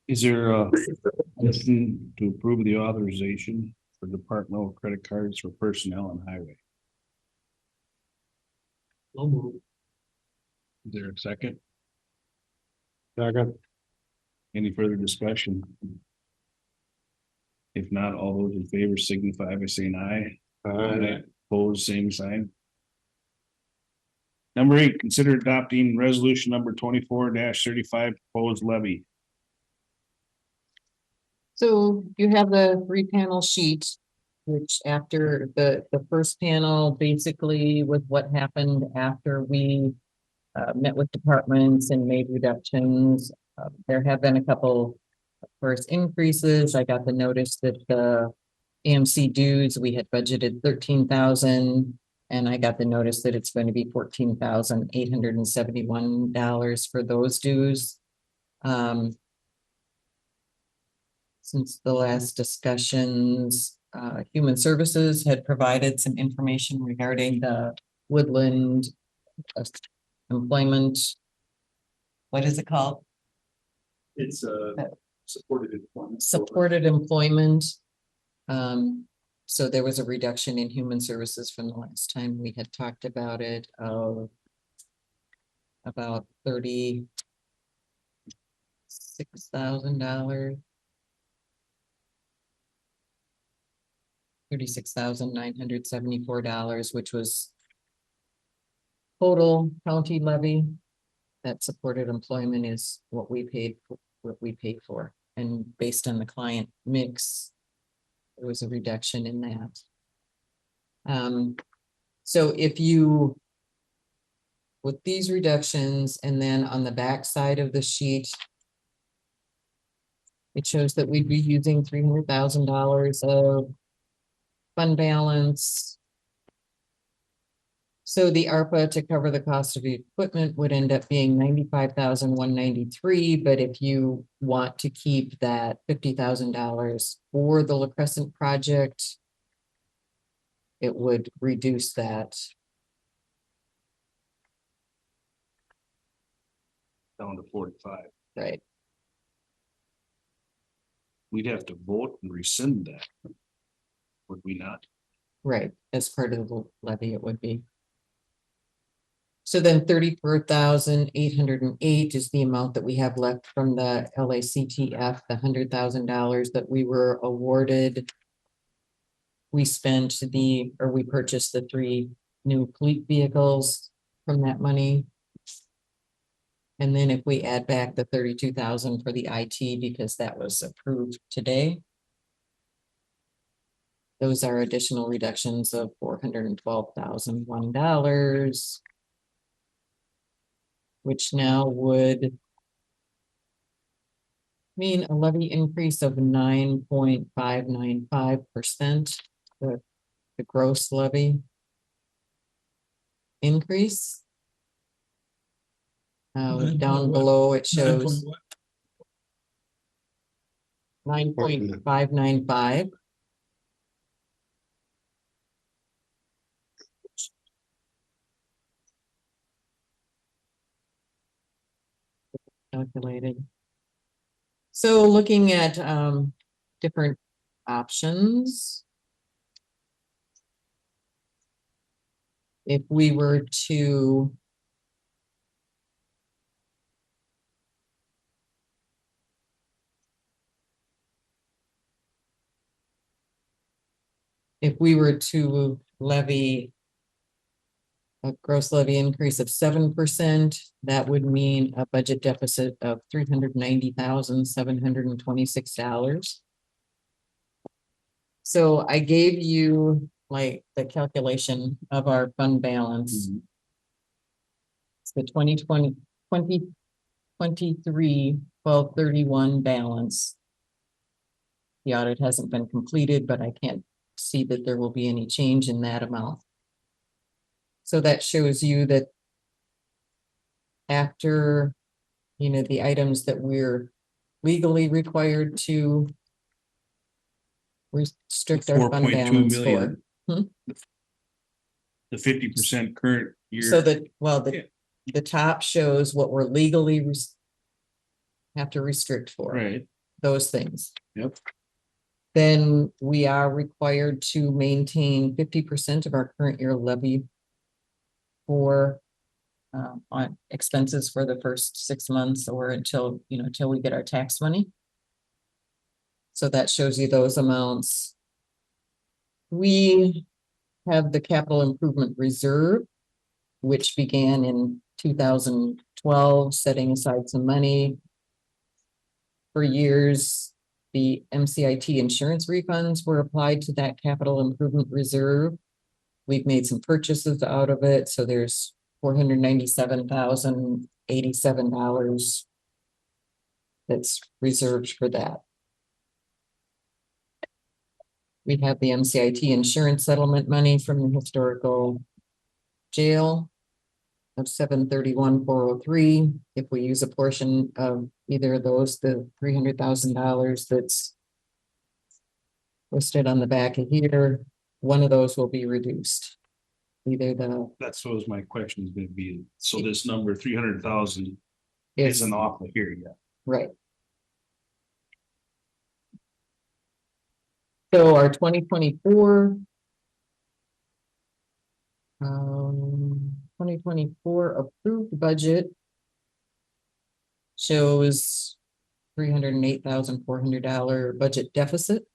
Is there a motion to approve the authorization for departmental credit cards for personnel and highway? No move. Is there a second? Second. Any further discussion? If not, all those in favor signify by saying aye. Opposed, same sign. Number 8, consider adopting resolution number 24-35 proposed levy. So you have the 3-panel sheet, which after the first panel, basically with what happened after we met with departments and made reductions. There have been a couple, of course, increases. I got the notice that the AMC dues, we had budgeted 13,000, and I got the notice that it's going to be $14,871 for those dues. Since the last discussions, Human Services had provided some information regarding the Woodland employment. What is it called? It's supported employment. Supported employment. So there was a reduction in Human Services from the last time we had talked about it of about $36,000. $36,974, which was total county levy. That supported employment is what we paid for, and based on the client mix, there was a reduction in that. So if you, with these reductions, and then on the back side of the sheet, It shows that we'd be using $300,000 of fund balance. So the ARPA to cover the cost of the equipment would end up being 95,193, but if you want to keep that $50,000 for the La Crescent project, it would reduce that. Down to 45. Right, We'd have to vote and rescind that. Would we not? right, as part of the levy, it would be. So then 34,808 is the amount that we have left from the LACTF, the $100,000 that we were awarded. We spent we purchased the 3 new fleet vehicles from that money. And then if we add back the 32,000 for the IT, because that was approved today. Those are additional reductions of $412,001. Which now would mean a levy increase of 9.595%, the gross levy increase. Down below it shows 9.595. Calculated. So looking at different options. If we were to levy a gross levy increase of 7%, that would mean a budget deficit of $390,726. So I gave you like the calculation of our fund balance. It's the 2023 12/31 balance. The audit hasn't been completed, but I can't see that there will be any change in that amount. So that shows you that after, the items that we're legally required to restrict our fund 4.2 balance for. million. The 50% current year. So that, well, Yeah. the top shows what we're legally have to restrict for. Right. Those things. Yep. Then we are required to maintain 50% of our current year levy for on expenses for the first 6 months or until we get our tax money. So that shows you those amounts. We have the capital improvement reserve, which began in 2012, setting aside some money. For years, the MCIT insurance refunds were applied to that capital improvement reserve. We've made some purchases out of it, so there's $497,087 that's reserved for that. We have the MCIT insurance settlement money from the historical jail of $731,403. If we use a portion of either of those, the $300,000 that's listed on the back of here, one of those will be reduced. Either That's what was my question is gonna be. So this number 300,000 is isn't off of here yet. right. So our 2024 approved budget shows $308,400 budget deficit.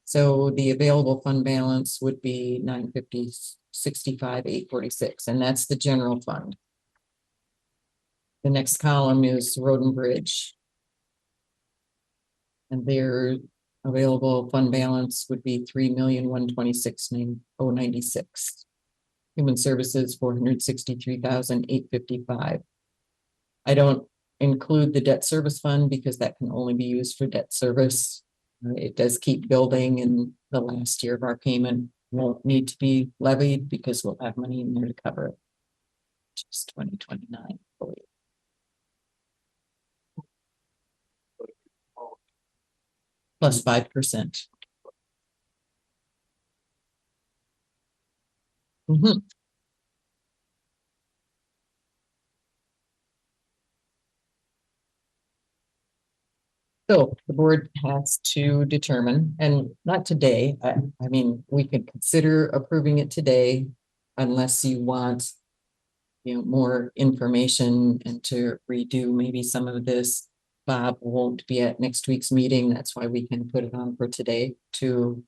So the available fund balance would be $950,65,846, and that's the general fund. The next column is road and bridge. And their available fund balance would be $3,126,096. Human services, $463,855. I don't include the debt service fund because that can only be used for debt service. It does keep building and the last year of our payment won't need to be levied because we'll have money in there to cover it. Just 2029, I believe. Plus 5%. Mhm. So the board has to determine, and not today, I mean, we could consider approving it today unless you want, you know, more information and to redo maybe some of this. Bob won't be at next week's meeting. That's why we can put it on for today to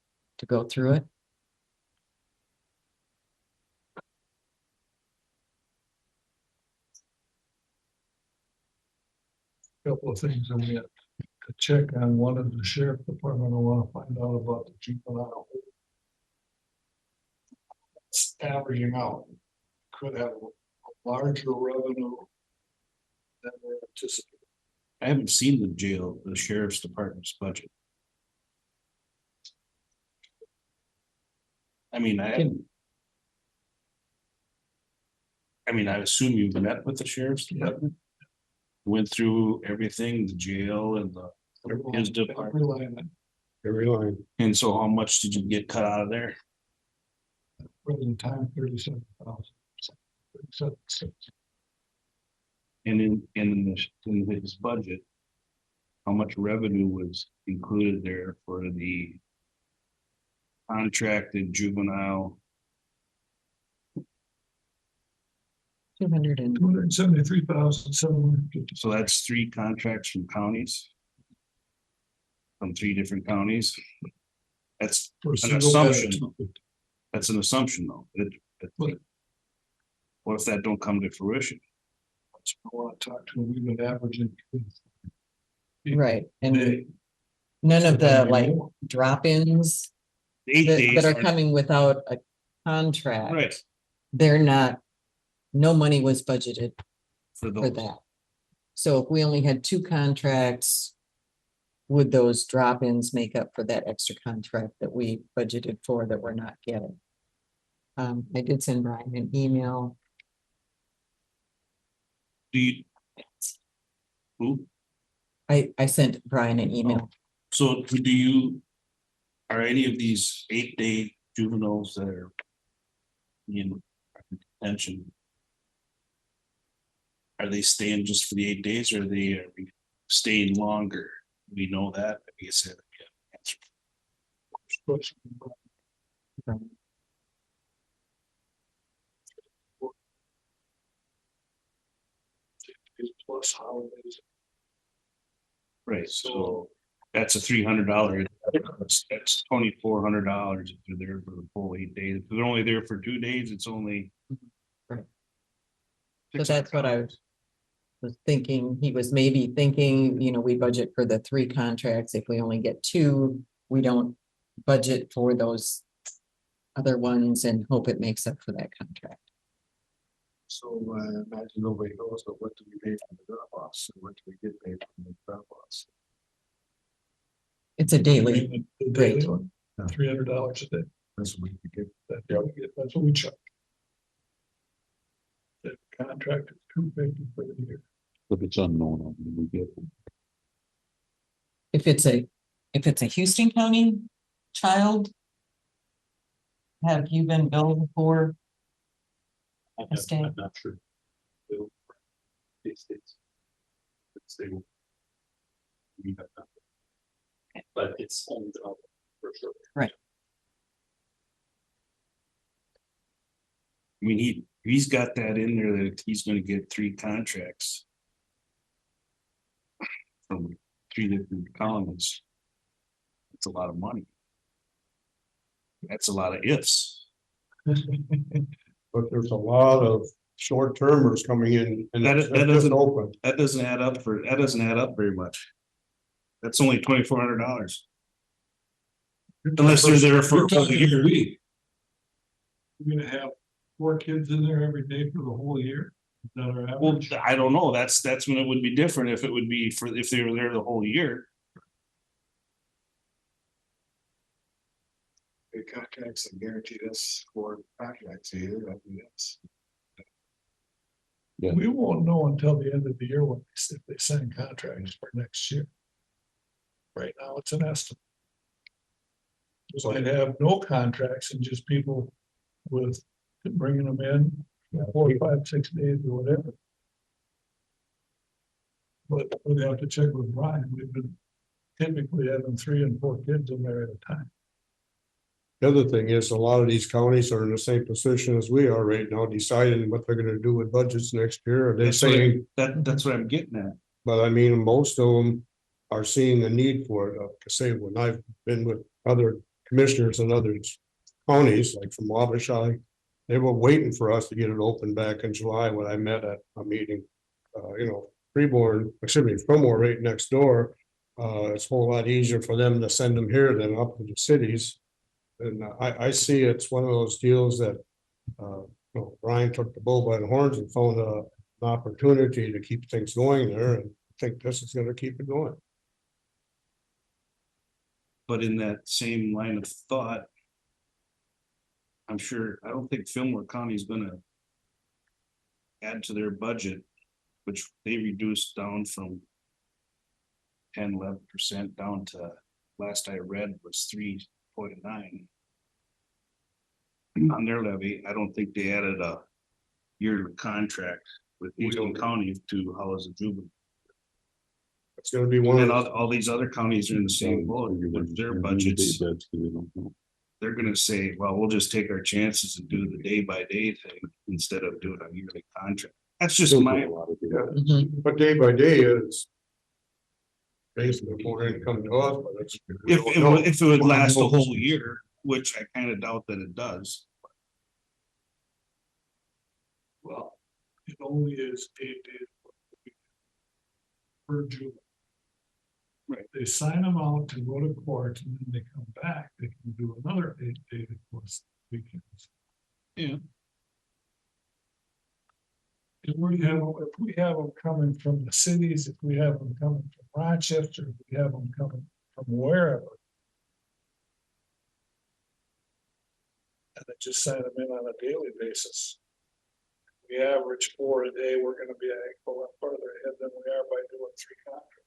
go through it. Couple of things I get to check on. One of the sheriff department, I want to find out about the juvenile. It's averaging out. Could have a larger revenue than we're anticipating. I haven't seen the jail, the sheriff's department's budget. I mean, I assume you've met with the sheriff's department? Went through everything, the jail and his department. Every line. And so how much did you get cut out of there? Present time, 37,000. 37,600. And in his budget? How much revenue was included there for the contracted juvenile? 200 and 273,750. So that's 3 contracts from counties. From 3 different counties. That's For a an single assumption. bed. That's an assumption though. What if that don't come to fruition? I want to talk to them. We've been averaging. right, and They- none of the Maybe like more. The drop-ins 8 that days. are coming without a contract. Right, They're not, no money was budgeted for for those. that. So if we only had 2 contracts, would those drop-ins make up for that extra contract that we budgeted for that we're not getting? I did send Brian an email. Do you? Who? I sent Brian an email. So do you? Are any of these 8-day juveniles that are? In detention? Are they staying just for the 8 days or are they staying longer? We know that. I guess. Plus holidays. Right, so that's a $300. That's $2,400 if they're there for the full 8 days. If they're only there for 2 days, it's only. Right. So that's what I was thinking. He was maybe thinking, you know, we budget for the 3 contracts. If we only get 2, we don't budget for those other ones and hope it makes up for that contract. So imagine nobody knows, but what do we pay from the drop offs and what do we get paid from the drop offs? It's a daily The rate. daily one, $300 a day. That's what we get. That's what we charge. The contract is $250 for the year. If it's unknown, I mean, we get. If it's a Houston County child. Have you been billed for? A stay? I'm not sure. These days. But it's only for sure. I mean, he's got that in there that he's gonna get 3 contracts. From 3 different colonies. That's a lot of money. That's a lot of ifs. But there's a lot of short termers coming in and That- that's that just doesn't- open. That doesn't add up very much. That's only $2,400. Unless they're there for You're a whole talking year. a week. You're gonna have 4 kids in there every day for the whole year. that our Well, average. I don't know. That's when it would be different if it would be if they were there the whole year. The contracts that guarantee us for contracts either, yes. We won't know until the end of the year if they sign contracts for next year. Right now, it's an estimate. So I'd have no contracts and just people with bringing them in 4, 5, 6 days or whatever. But we'd have to check with Brian. We've been typically having 3 and 4 kids in there at a time. The other thing is, a lot of these counties are in the same position as we are right now, deciding what they're gonna do with budgets next year. They're That's what saying, that's what I'm getting at. but I mean, most of them are seeing the need for it. To say, when I've been with other commissioners in other counties, like from Wabasha, they were waiting for us to get it open back in July when I met at a meeting. Freeborn, Fillmore right next door. It's a whole lot easier for them to send them here than up to the cities. And I see it's one of those deals that, Brian took the bull by the horns and found an opportunity to keep things going there, and I think this is gonna keep it going. But in that same line of thought, I don't think Fillmore County is gonna add to their budget, which they reduced down from 10-11% down to, last I read, was 3.9 on their levy. I don't think they added a yearly contract with Eastern County to house a juvenile. It's gonna be And one then of, all these other counties are in the same boat with their budgets. That's because they don't know. They're gonna say, well, we'll just take our chances and do the day-by-day thing instead of doing a yearly contract. That's just Still my, do a lot of it. Mhm. but day by day is basically more income to us, but it's. we don't know. if it would last the whole year, which I kind of doubt that it does. Well, it only is 8 days. Per juvenile. Right. They sign them out to go to court and then they come back, they can do another 8 day plus weekends. Yeah. If we have them coming from the cities, if we have them coming from Rochester, if we have them coming from wherever. And they just sign them in on a daily basis. We average 4 a day, we're gonna be a heck of a lot further ahead than we are by doing 3 contracts.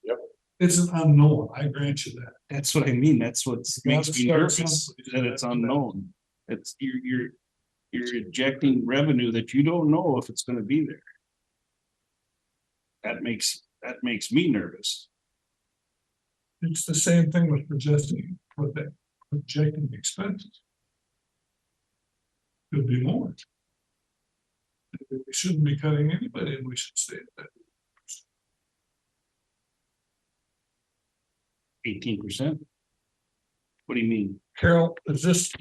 Yep. It's an unknown, I grant you that. That's what I mean. That's what You makes gotta me start nervous, someplace. that it's unknown. It's, you're injecting revenue that you don't know if it's gonna be there. That makes me nervous. It's the same thing with projecting expenses. Could be more. We shouldn't be cutting anybody, and we should stay at that. 18%. What do you mean? Carol, does this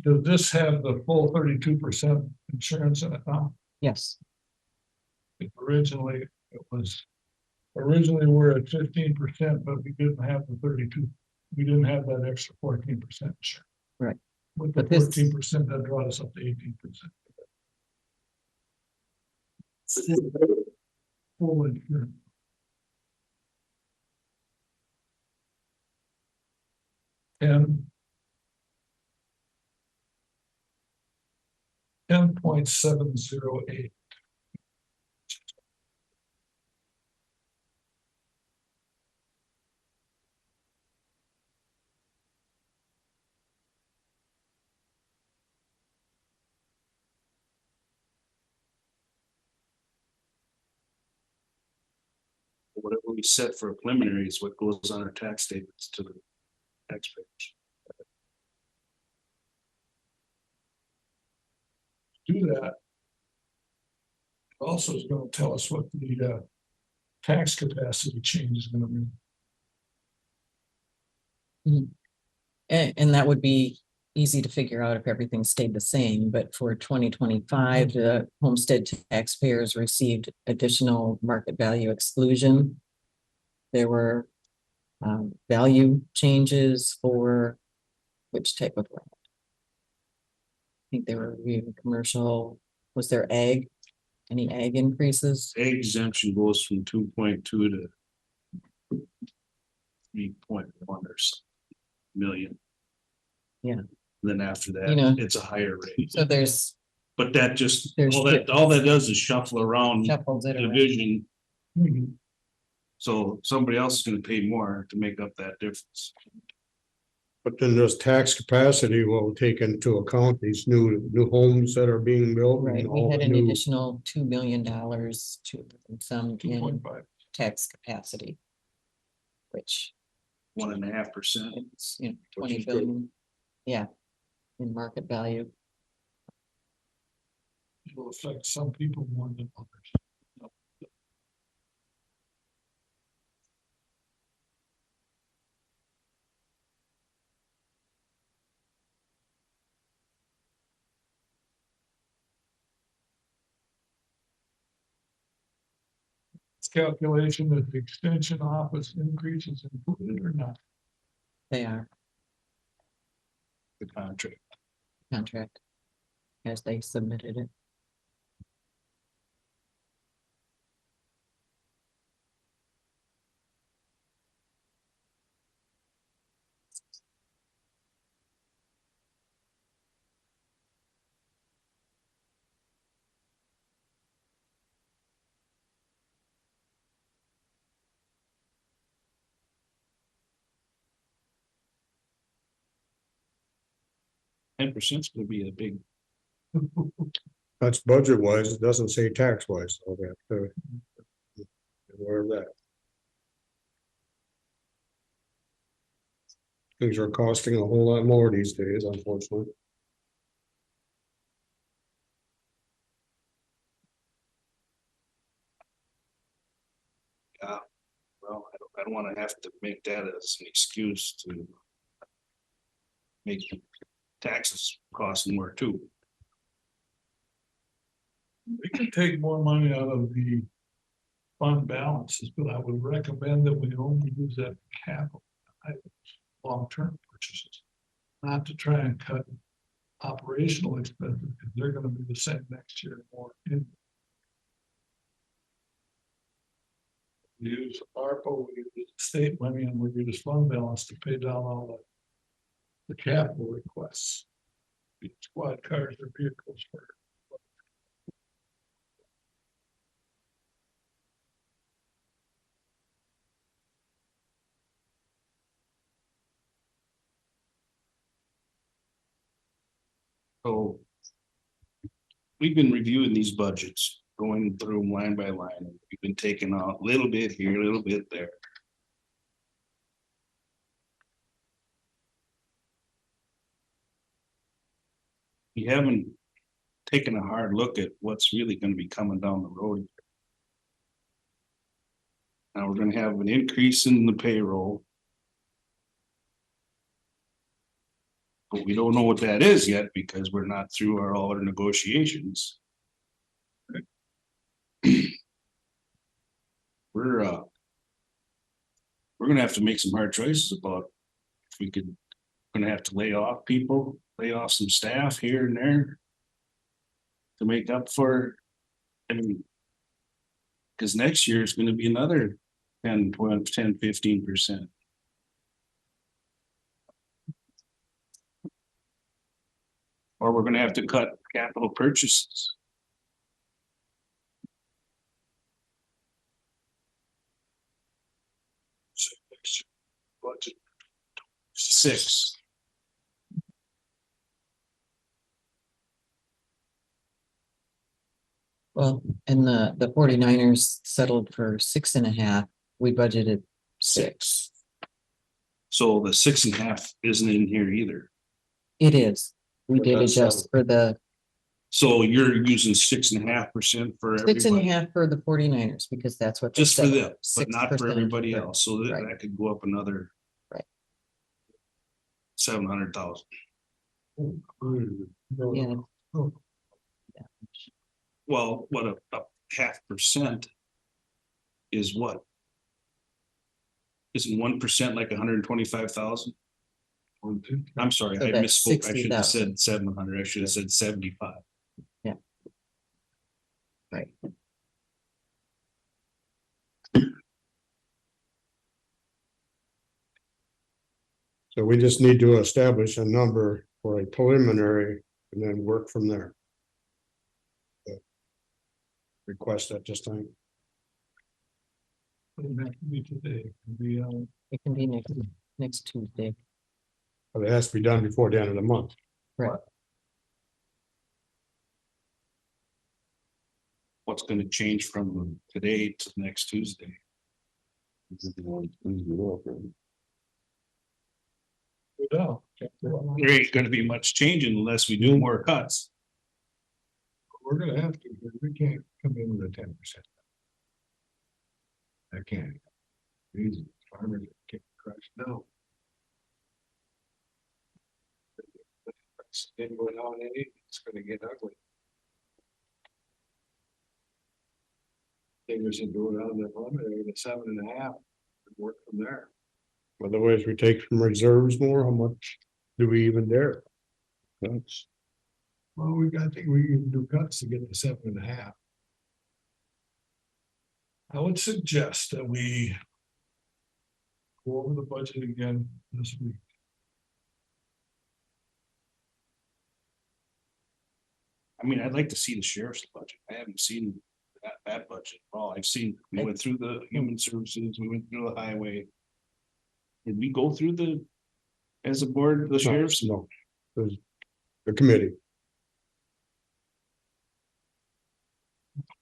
have the full 32% insurance in it now? Yes, Originally, we're at 15%, but we didn't have the 32. We didn't have that extra 14% insurance. Right. With the But this- 14%, that brought us up to 18%. Full insurance. And 10.708. Whatever we set for a preliminary is what goes on our tax statements to the taxpayers. Do that. Also is gonna tell us what the tax capacity change is gonna be. and that would be easy to figure out if everything stayed the same, but for 2025, the homestead taxpayers received additional market value exclusion. There were value changes for which type of land? I think they were reviewing commercial, was there ag? Any ag increases? Ag exemption goes from 2.2 to 3.1 or so million. Yeah. Then after You that, know. it's a higher rate, So there's but that just, There's all that does is shuffle around shuffles it around. division. Mhm. So somebody else is gonna pay more to make up that difference. But then this tax capacity will take into account these new homes that are being built. and Right, we all had the an new- additional $2 million to some in 2.5. tax capacity. Which 1.5%. it's, 20 Which is good. billion. Yeah. In market value. It will affect some people more than others. 's calculation that the extension office increases included or not. They are The contract. contract. As they submitted it. Ten percent's gonna be a big, That's budget wise, it doesn't say tax wise, all that. Aware of that. Things are costing a whole lot more these days, unfortunately. well, I don't wanna have to make that as an excuse to make taxes cost more too. We can take more money out of the fund balances, but I would recommend that we only use that for capital items, long-term purchases. Not to try and cut operational expenses, because they're gonna be the same next year or in. We use ARPA, we use state money, and we use fund balance to pay down all the capital requests. Be it squad cars or vehicles for. So. We've been reviewing these budgets, going through them line by line, and we've been taking out a little bit here, a little bit there. We haven't taken a hard look at what's really gonna be coming down the road. Now, we're gonna have an increase in the payroll. But we don't know what that is yet because we're not through all our negotiations. We're gonna have to make some hard choices about if we could, gonna have to lay off people, lay off some staff here and there. To make up for, I mean. Cause next year is gonna be another 10, 12, 10, 15%. Or we're gonna have to cut capital purchases. Budget. 6. Well, and the 49ers settled for 6.5. We budgeted 6. So the 6.5 isn't in here either. It is. We But did that's adjust for the So you're using 6.5% for everybody, 6.5 for the 49ers, because that's what. they just for settled, them, but not for 6% everybody for- else. So that, right. that could go up another. Right. 700,000. Yeah. Well, what a 0.5% is what? Isn't 1% like 125,000? I'm sorry, So I that's misspoke. I should have 60,000. said 700. I should have said 75. Right. we just need to establish a number for a preliminary and then work from there. Request at this time. Doesn't have to be today, it can be, It can be next Tuesday. But it has to be done before the end of the month. What's gonna change from today to next Tuesday? go down. There ain't gonna be much changing unless we do more cuts. We're gonna have to, because we can't come in with a 10%. I can't. These farmers can't crush now. Didn't go down any, it's gonna get ugly. They should go down the preliminary to 7.5, and work from there. Otherwise, we take from reserves more, how much do we even dare? That's, Well, we got, I think we can do cuts to get to 7.5. I would suggest that we go over the budget again this week. I mean, I'd like to see the sheriff's budget. I haven't seen that budget at all. I've seen, we went through the human services, we went through the highway. Did we go through as a board, the sheriff's? No, there's the committee.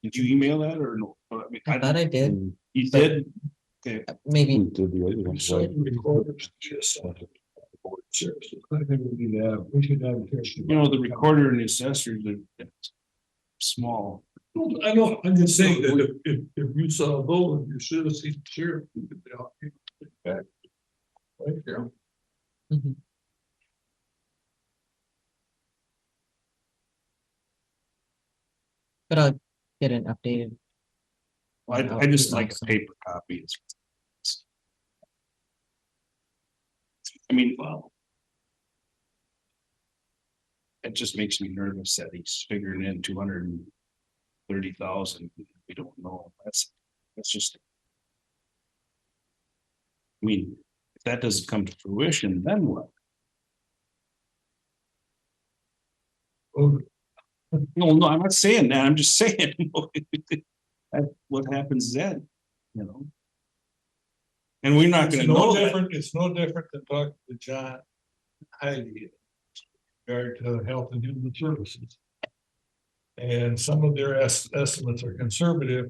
Did you email that or no? I mean, I thought I did, You did? Okay, maybe, I think we need to have, we should have. you know, the recorder and the assessor, they're small. I know, I'm just saying that if you saw those, you should have seen the sheriff. You could help you back. Right there. mhm. But I'll get an updated. one out I just too like also. a paper copy. I mean, well. It just makes me nervous that he's figuring in 230,000. We don't know. That's just. I mean, if that doesn't come to fruition, then what? Oh, No, I'm not saying that. I'm just saying. What happens then, you know? And we're not it's gonna no know that. different, it's no different than talking to John Heidi. Regard to health and human services. And some of their estimates are conservative.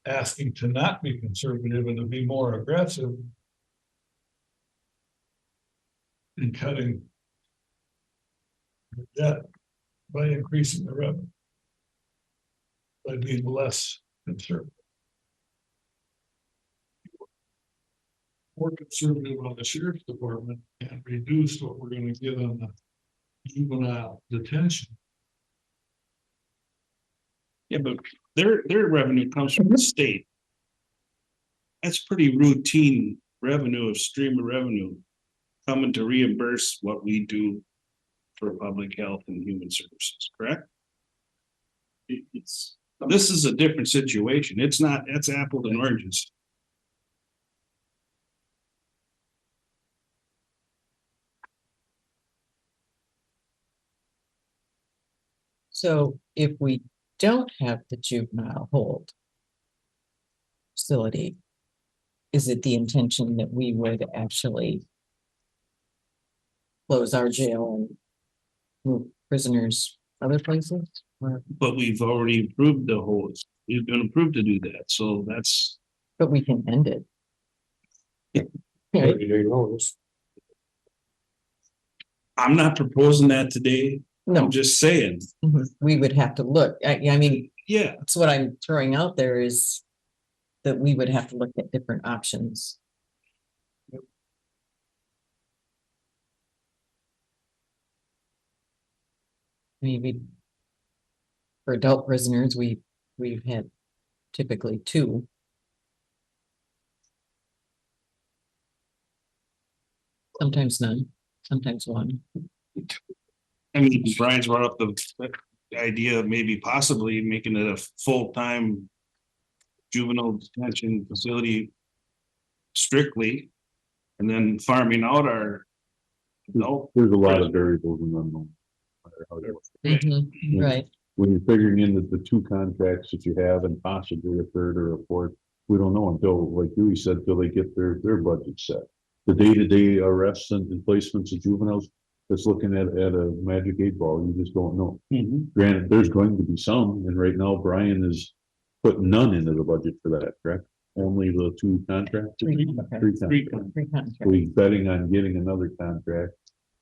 Asking to not be conservative and to be more aggressive. In cutting. the debt by increasing the revenue. By being less conservative. More conservative on the sheriff's department and reduce what we're gonna get on the juvenile detention. Yeah, but their revenue comes from the state. That's pretty routine revenue of stream of revenue. Coming to reimburse what we do for public health and human services, correct? This is a different situation. It's not, it's apples and oranges. So if we don't have the juvenile hold facility, is it the intention that we would actually close our jail and move prisoners other places? Or- But we've already approved the whole, we've been approved to do that, so that's. But we can end it. Right? 30-day notice. I'm not proposing that today. No, I'm just saying, we would have to look, I mean, yeah, that's what I'm throwing out there is that we would have to look at different options. Maybe for adult prisoners, we've had typically 2. Sometimes none, sometimes 1. I mean, Brian's brought up the idea of maybe possibly making it a full-time juvenile detention facility strictly, and then farming out our No, There's a lot of variables and unknown. no matter how you look. Mhm, Yeah. right, When you're figuring in the two contracts that you have and possibly a third or a fourth, we don't know until, like Dewey said, till they get their budget set. The day-to-day arrests and placements of juveniles, that's looking at a magic 8 ball, you just don't know. Mhm. Granted, there's going to be some, and right now Brian is putting none into the budget for that, correct? Only the two contracts? Three Three contracts. contracts. Three contracts. So he's betting on getting another contract.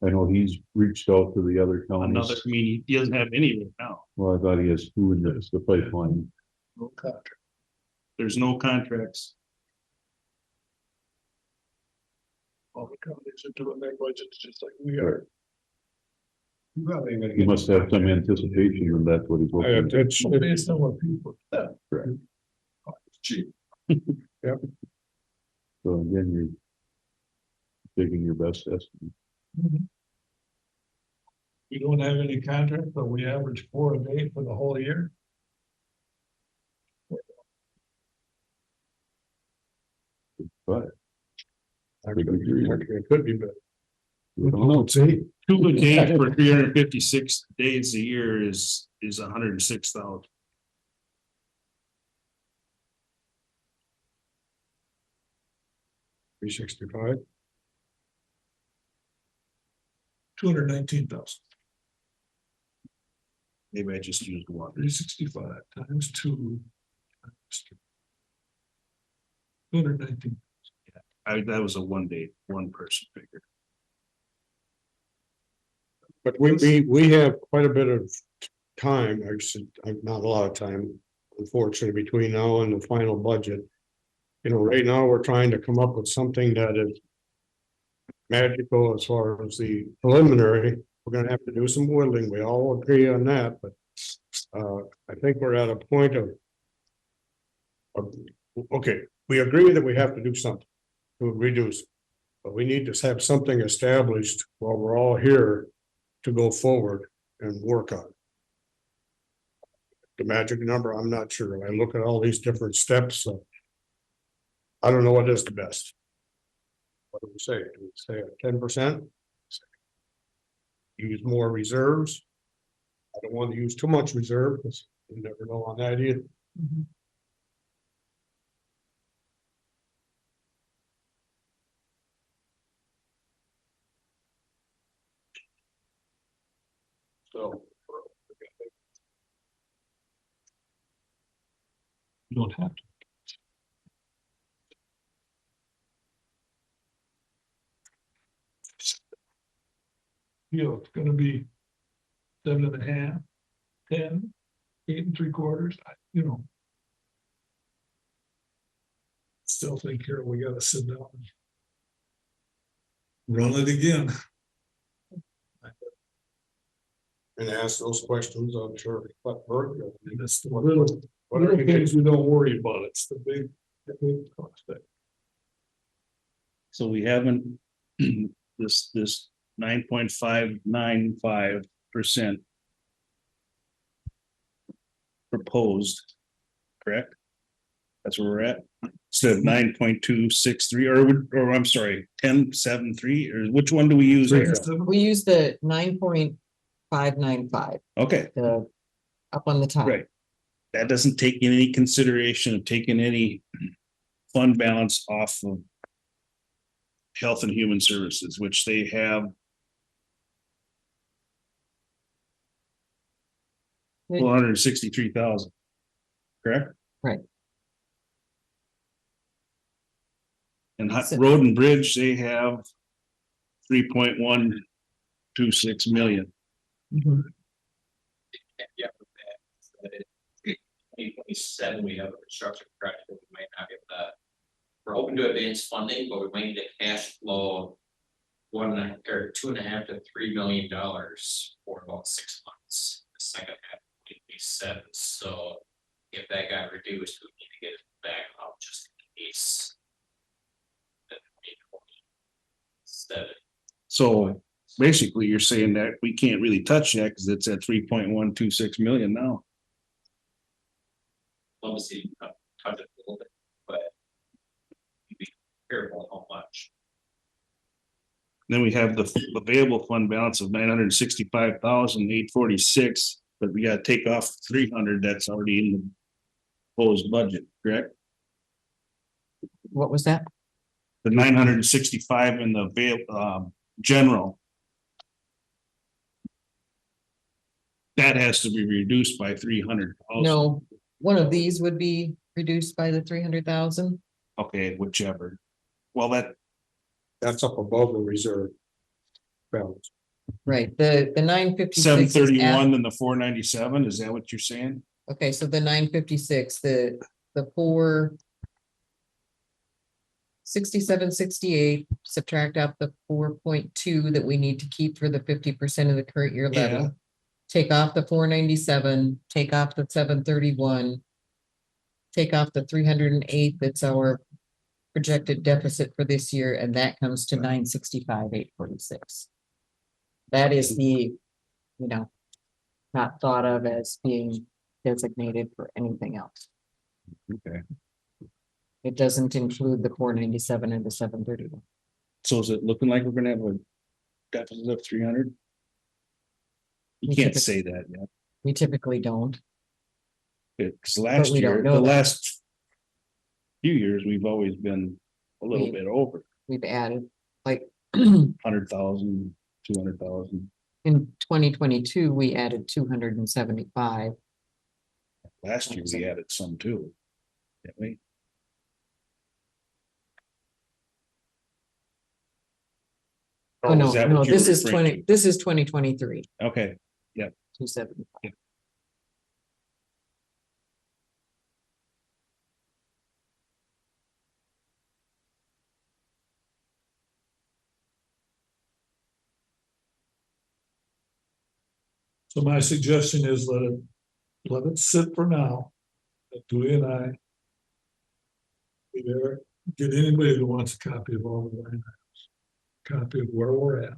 I know he's reached out to the other another, counties. I mean, he doesn't have any right now. Well, I thought he has two in the pipeline. No contract. There's no contracts. All the counties are doing their budgets just like we are. He must have some anticipation and that's what he's looking at. It's, So based on what people. Correct. It's cheap. So again, you're taking your best estimate. We don't have any contract, but we average 4 a day for the whole year. But it could be better. we don't know. See, 2 a day for 356 days a year is 106,000. $365. 219,000, Maybe I just used one. 365 times 2. 219. That was a 1 day, 1 person figure. But we have quite a bit of time, actually, not a lot of time, unfortunately, between now and the final budget. You know, right now, we're trying to come up with something that is magical as far as the preliminary. We're gonna have to do some whittling. We all agree on that, but I think we're at a point of okay, we agree that we have to do something to reduce, but we need to have something established while we're all here to go forward and work on. The magic number, I'm not sure. I look at all these different steps, so I don't know what is the best. What do we say? Do we say 10%? Use more reserves? I don't want to use too much reserve because you never know on that either. So. You don't have to. You know, it's gonna be 7.5, 10, 8 3/4, you know. Still think here, we gotta sit down. And run it again. And ask those questions, I'm sure. But Bert, And it's the little things we don't worry about, it's the big cost. So we haven't, this 9.595% proposed, correct? That's where we're at, instead of 9.263, or I'm sorry, 10.73, or which one do we use there? We use the 9.595, Okay, the up on the top. right. That doesn't take any consideration of taking any fund balance off of Health and Human Services, which they have 463,000. Correct? Right. And So- Road and Bridge, they have 3.126 million. Mhm. Yeah. 2027, we have a construction project that we might not get that. We're hoping to advance funding, but we might need a cash flow. 2.5 to $3 million for about 6 months, the second half of 2027, so. If that got reduced, we need to get it back up just in case. That 2027. So basically, you're saying that we can't really touch that because it's at 3.126 million now. Obviously, touch it a little bit, but. Be careful how much. Then we have the available fund balance of 965,846, but we gotta take off 300 that's already in the proposed budget, correct? What was that? The 965 in the general. That has to be reduced by 300. No, one of these would be reduced by the 300,000. Okay, whichever. Well, That's up above the reserve balance. Right, the 956. 731 and the 497, is that what you're saying? Okay, so the 956, the 6768, subtract out the 4.2 that we need to keep for the 50% of the current year Yeah. levy. Take off the 497, take off the 731. Take off the 308, that's our projected deficit for this year, and that comes to 965,846. That is the, not thought of as being designated for anything else. Okay. It doesn't include the 497 and the 731. So is it looking like we're gonna have a deficit of 300? You We can't typically- say that yet. We typically don't. Because last we don't year, know the that. last few years, we've always been a little We- bit over We've added, like, 100,000, 200,000. in 2022, we added 275. Last year, we added some too. Didn't we? Oh, Or no, was that no, what you were this is referring 2023, to? Okay, 275. So my suggestion is let it sit for now. Let Dewey and I. Be there, get anybody who wants a copy of all the line items, copy of where we're at.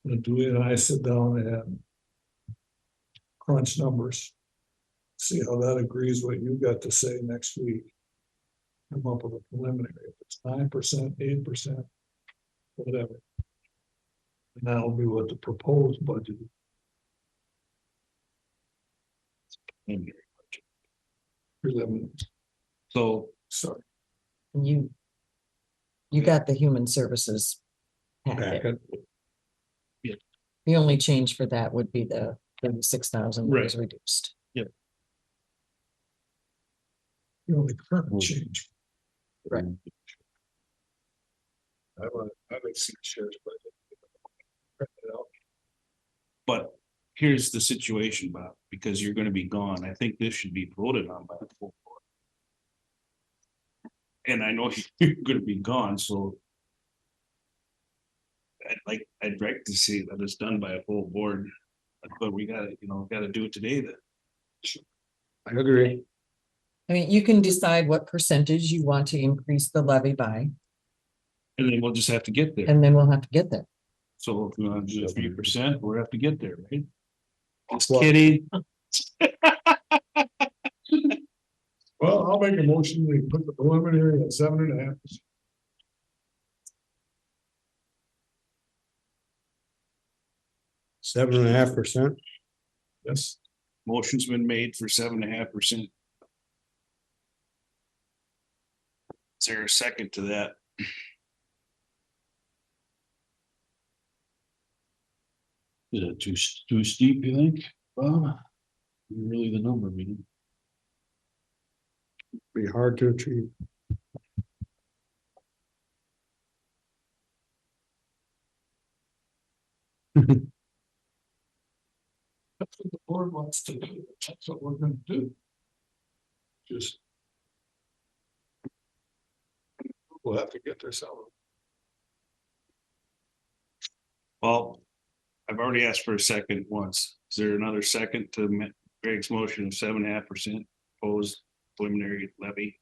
Let Dewey and I sit down and crunch numbers. See how that agrees what you got to say next week. Come up with a preliminary, if it's 9%, 8%, whatever. And that'll be what the proposed budget is. Preliminary, so sorry. You got the human services packet. Packet. The only change for that would be the 36,000 that was Right. reduced. The only current change. Right. I would see shares, but. Print it out. but here's the situation, Bob, because you're gonna be gone. I think this should be voted on by the full board. And I know you're gonna be gone, so. I'd like to see that it's done by a full board, but we gotta do it today then. I agree. I mean, you can decide what percentage you want to increase the levy by, And then we'll just have to get there. and then we'll have to get there. So if we wanna do 3%, we'll have to get there, right? Just Well- kidding. Well, I'll make a motion, we put the preliminary at 7.5%. $7.5%. Yes, Motion's been made for 7.5%. Is there a second to that? Is it too steep, you think? Bob? Really the number, meaning? Be hard to achieve. that's what the board wants to do, that's what we're gonna do. Just. We'll have to get there somehow. Well, I've already asked for a second once. Is there another second to Greg's motion of 7.5% proposed preliminary levy?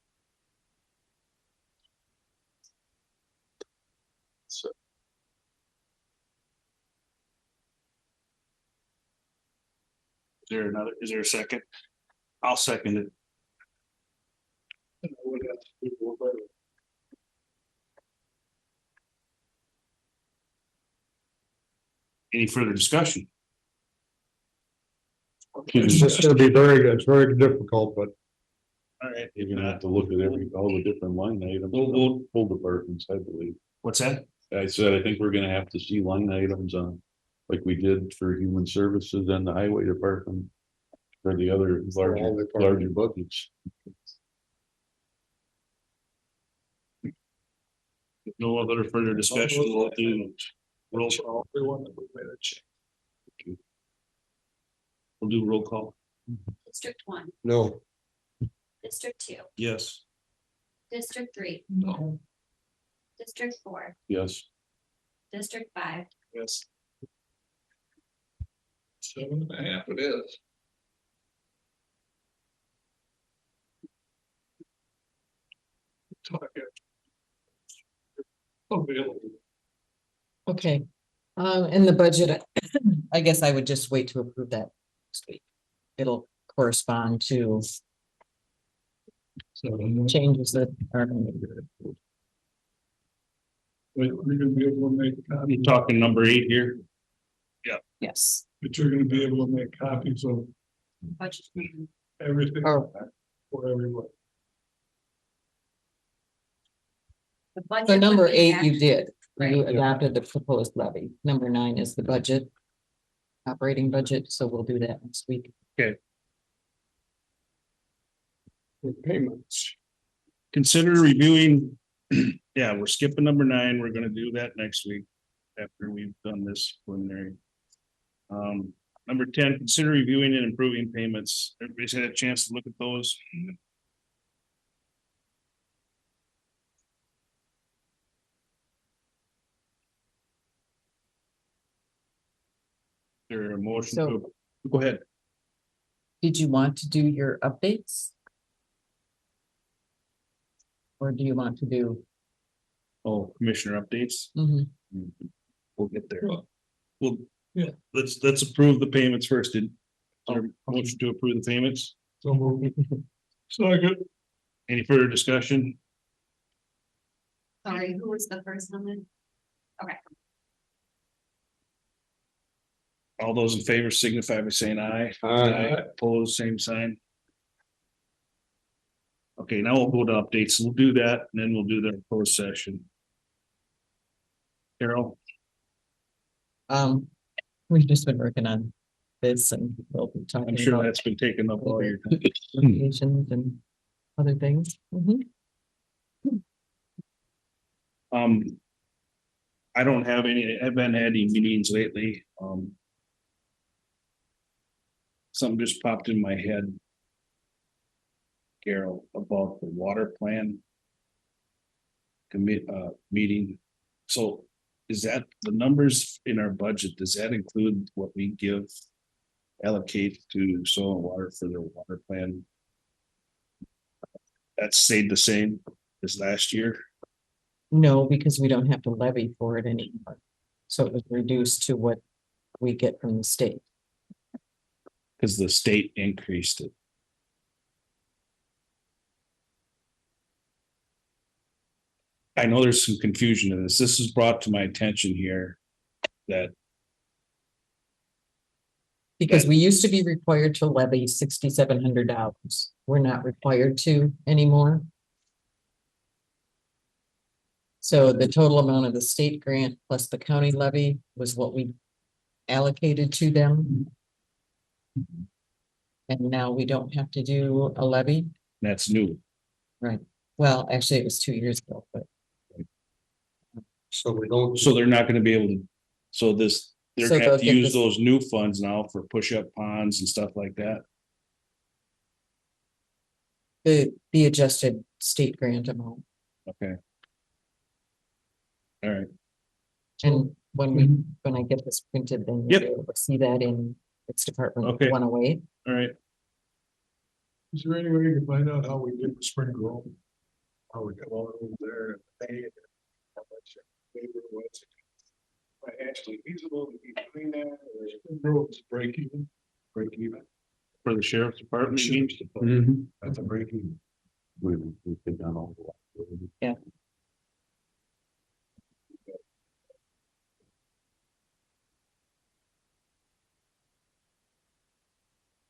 So. Is there a second? I'll second it. And I would have to do whatever. Any further discussion? It's just gonna be it's very difficult, but All right, You're gonna have to look at all the different line items, We'll- full departments, I believe. what's that? I said, I think we're gonna have to see line items on, like we did for human services and the highway department. For the other For all larger departments. budgets. No other further discussion, we'll do roll call. Everyone that we made a change. We'll do roll call. District one, no, district two, Yes. district three, No. district four, Yes, district five, Yes. 7.5 it is. Talk it. Available. Okay, in the budget, I guess I would just wait to approve that next week. It'll correspond to So, changes that are. wait, we're gonna be able to make You copies, talking number 8 here? Yes. but you're gonna be able to make copies of budget. everything Oh. for everyone. The budget So would number be 8, you act- did, you Right. adopted the proposed levy. Number 9 is the budget. Operating budget, so we'll do that next week. for payments. Consider reviewing, yeah, we're skipping number 9, we're gonna do that next week. After we've done this preliminary. Number 10, consider reviewing and improving payments. Everybody's had a chance to look at those. There a motion to, go ahead. Did you want to do your updates? Or do you want to do? Oh, commissioner updates. Mhm. We'll get there. Well, Well, yeah. let's approve the payments first. Did, motion to approve the payments? So we'll. Second. Any further discussion? Sorry, who was the first one? Okay, All those in favor signify by saying aye. Opposed, same sign. Okay, now we'll go to updates. We'll do that and then we'll do the closed session. Carol, We've just been working on this and we'll be talking. I'm sure about that's been taken up all your time. Locations and other things. Mhm. I don't have any, I haven't had any meetings lately. Something just popped in my head. Carol, about the water plan. Meeting. So is that the numbers in our budget? Does that include what we give? Allocate to soil and water for their water plan? That stayed the same as last year? No, because we don't have to levy for it anymore. So it was reduced to what we get from the state. Cause the state increased it. I know there's some confusion in this. This is brought to my attention here. That Because we used to be required to levy $6,700. We're not required to anymore. So the total amount of the state grant plus the county levy was what we allocated to them. And now we don't have to do a levy. that's new. Well, actually, it was 2 years ago, but So we don't. So they're not gonna be able to, so this, they're So gonna have to they'll get use this- those new funds now for push-up ponds and stuff like that. the adjusted state grant amount. Okay. All right, And when I get this printed, then Yep. you'll be able to see that in its Department Okay. 108. all right. Is there any way you can find out how we did the spring growth? How we got all over there and paid? How much labor was financially feasible to keep doing that, or spring growth is break even? Break even. For the sheriff's department, you mean? Sheriff's Department, That's a break even. we've been done all the way.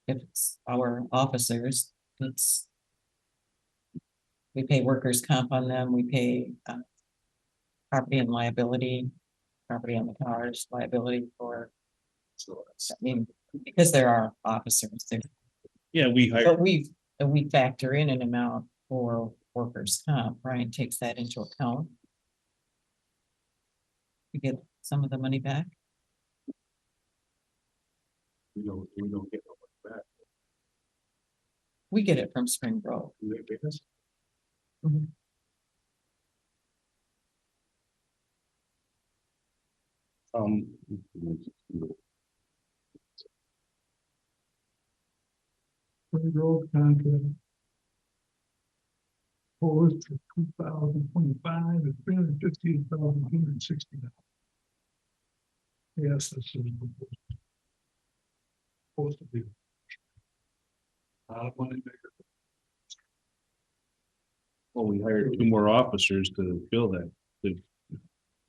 if it's our officers, it's. We pay workers' comp on them, we pay, property and liability, property on the cars, liability for. I mean, because there are officers there, Yeah, we hired, but we factor in an amount for workers' comp, Brian takes that into account. We get some of the money back. We don't get no money back. We get it from Spring Grove. Do they pay us? um, Road contract. Proposed for 2025 is $358,260. Yes, this is. Supposed to be. Lot of money bigger. well, we hired 2 more officers to fill that.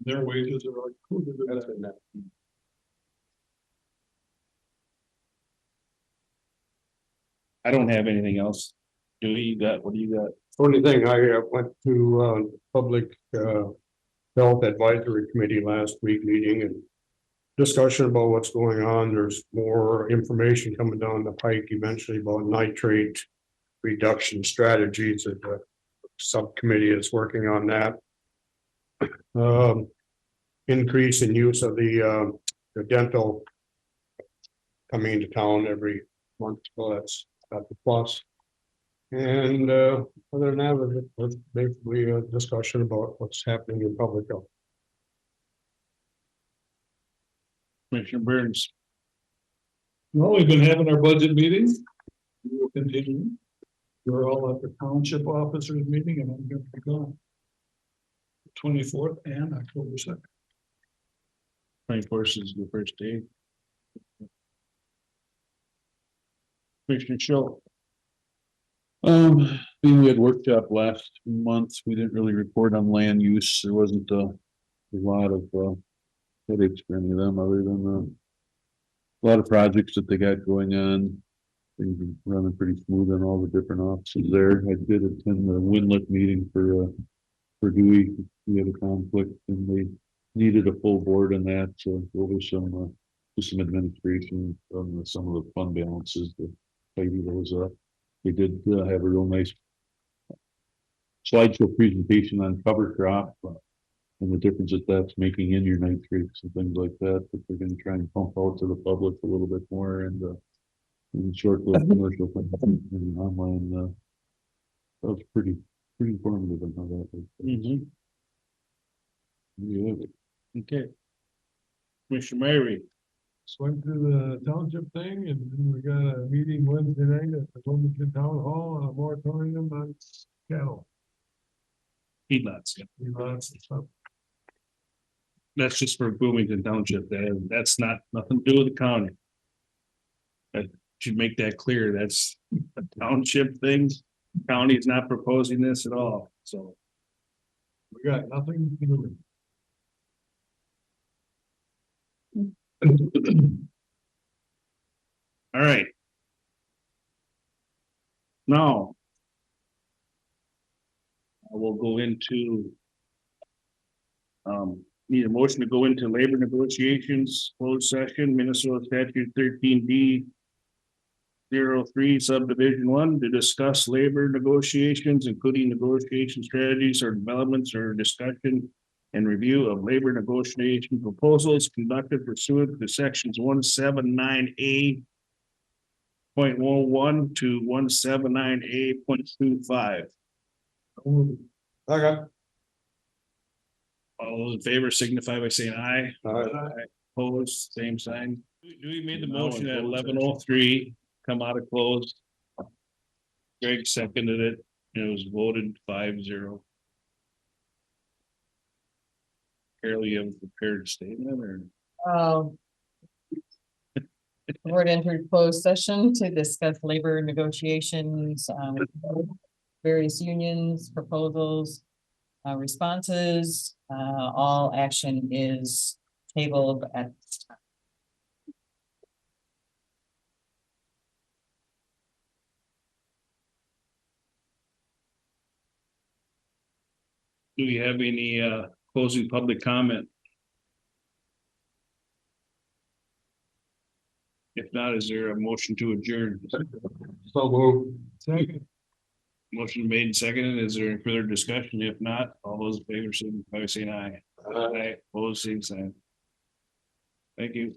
Their wages are included in that. I don't have anything else. Julie, you got, what do you got? Only thing, I went to public health advisory committee last week meeting and discussion about what's going on. There's more information coming down the pike eventually about nitrate reduction strategies. That the subcommittee is working on that. Increase in use of the dental coming into town every month. Well, that's the plus. And other than that, it's basically a discussion about what's happening in public health. Commissioner Burns, Well, we've been having our budget meetings. We will continue. We're all at the township officers meeting and I'm going to be gone. 24th and October 2nd. 24th is the first day. Commissioner Schultz. We had workshop last month. We didn't really report on land use. There wasn't a lot of headaches for any of them other than a lot of projects that they got going on. Things are running pretty smooth in all the different offices there. I did attend the Winlet meeting for Dewey. We had a conflict and they needed a full board on that, so over some administration on some of the fund balances to tidy those up. They did have a real nice slideshow presentation on cover crop and the difference that that's making in your nitrates and things like that, that they're gonna try and pump out to the public a little bit more and short little commercial thing and online, that was pretty informative on how that was. Yeah. Okay. Commissioner Mary, Just went to the township thing and then we got a meeting Wednesday night at the Wilmington Town Hall on a moratorium on cattle. feedlots, yeah. Lots of stuff. That's just for Bloomington Township. That's not, nothing to do with the county. That should make that clear. That's a township thing. County is not proposing this at all, so. We got nothing to do. All right. Now. I will go into. Need a motion to go into labor negotiations, closed session, Minnesota statute 13D. 03 subdivision 1 to discuss labor negotiations, including negotiation strategies or developments or discussion. And review of labor negotiation proposals conducted pursuant to sections 179A. 0.11 to 179A.25. Okay. All those in favor signify by saying aye. Aye. Opposed, same sign. Dewey made the motion at 11:03, come out of closed. Greg seconded it, and it was voted 5-0. Carol, you have a prepared statement or? The board entered closed session to discuss labor negotiations, various unions, proposals, responses, all action is tabled at this time. Do we have any closing public comment? If not, is there a motion to adjourn? So move. Motion made and seconded. Is there any further discussion? If not, all those in favor, signify by saying aye. Aye. Opposed, same sign. Thank you.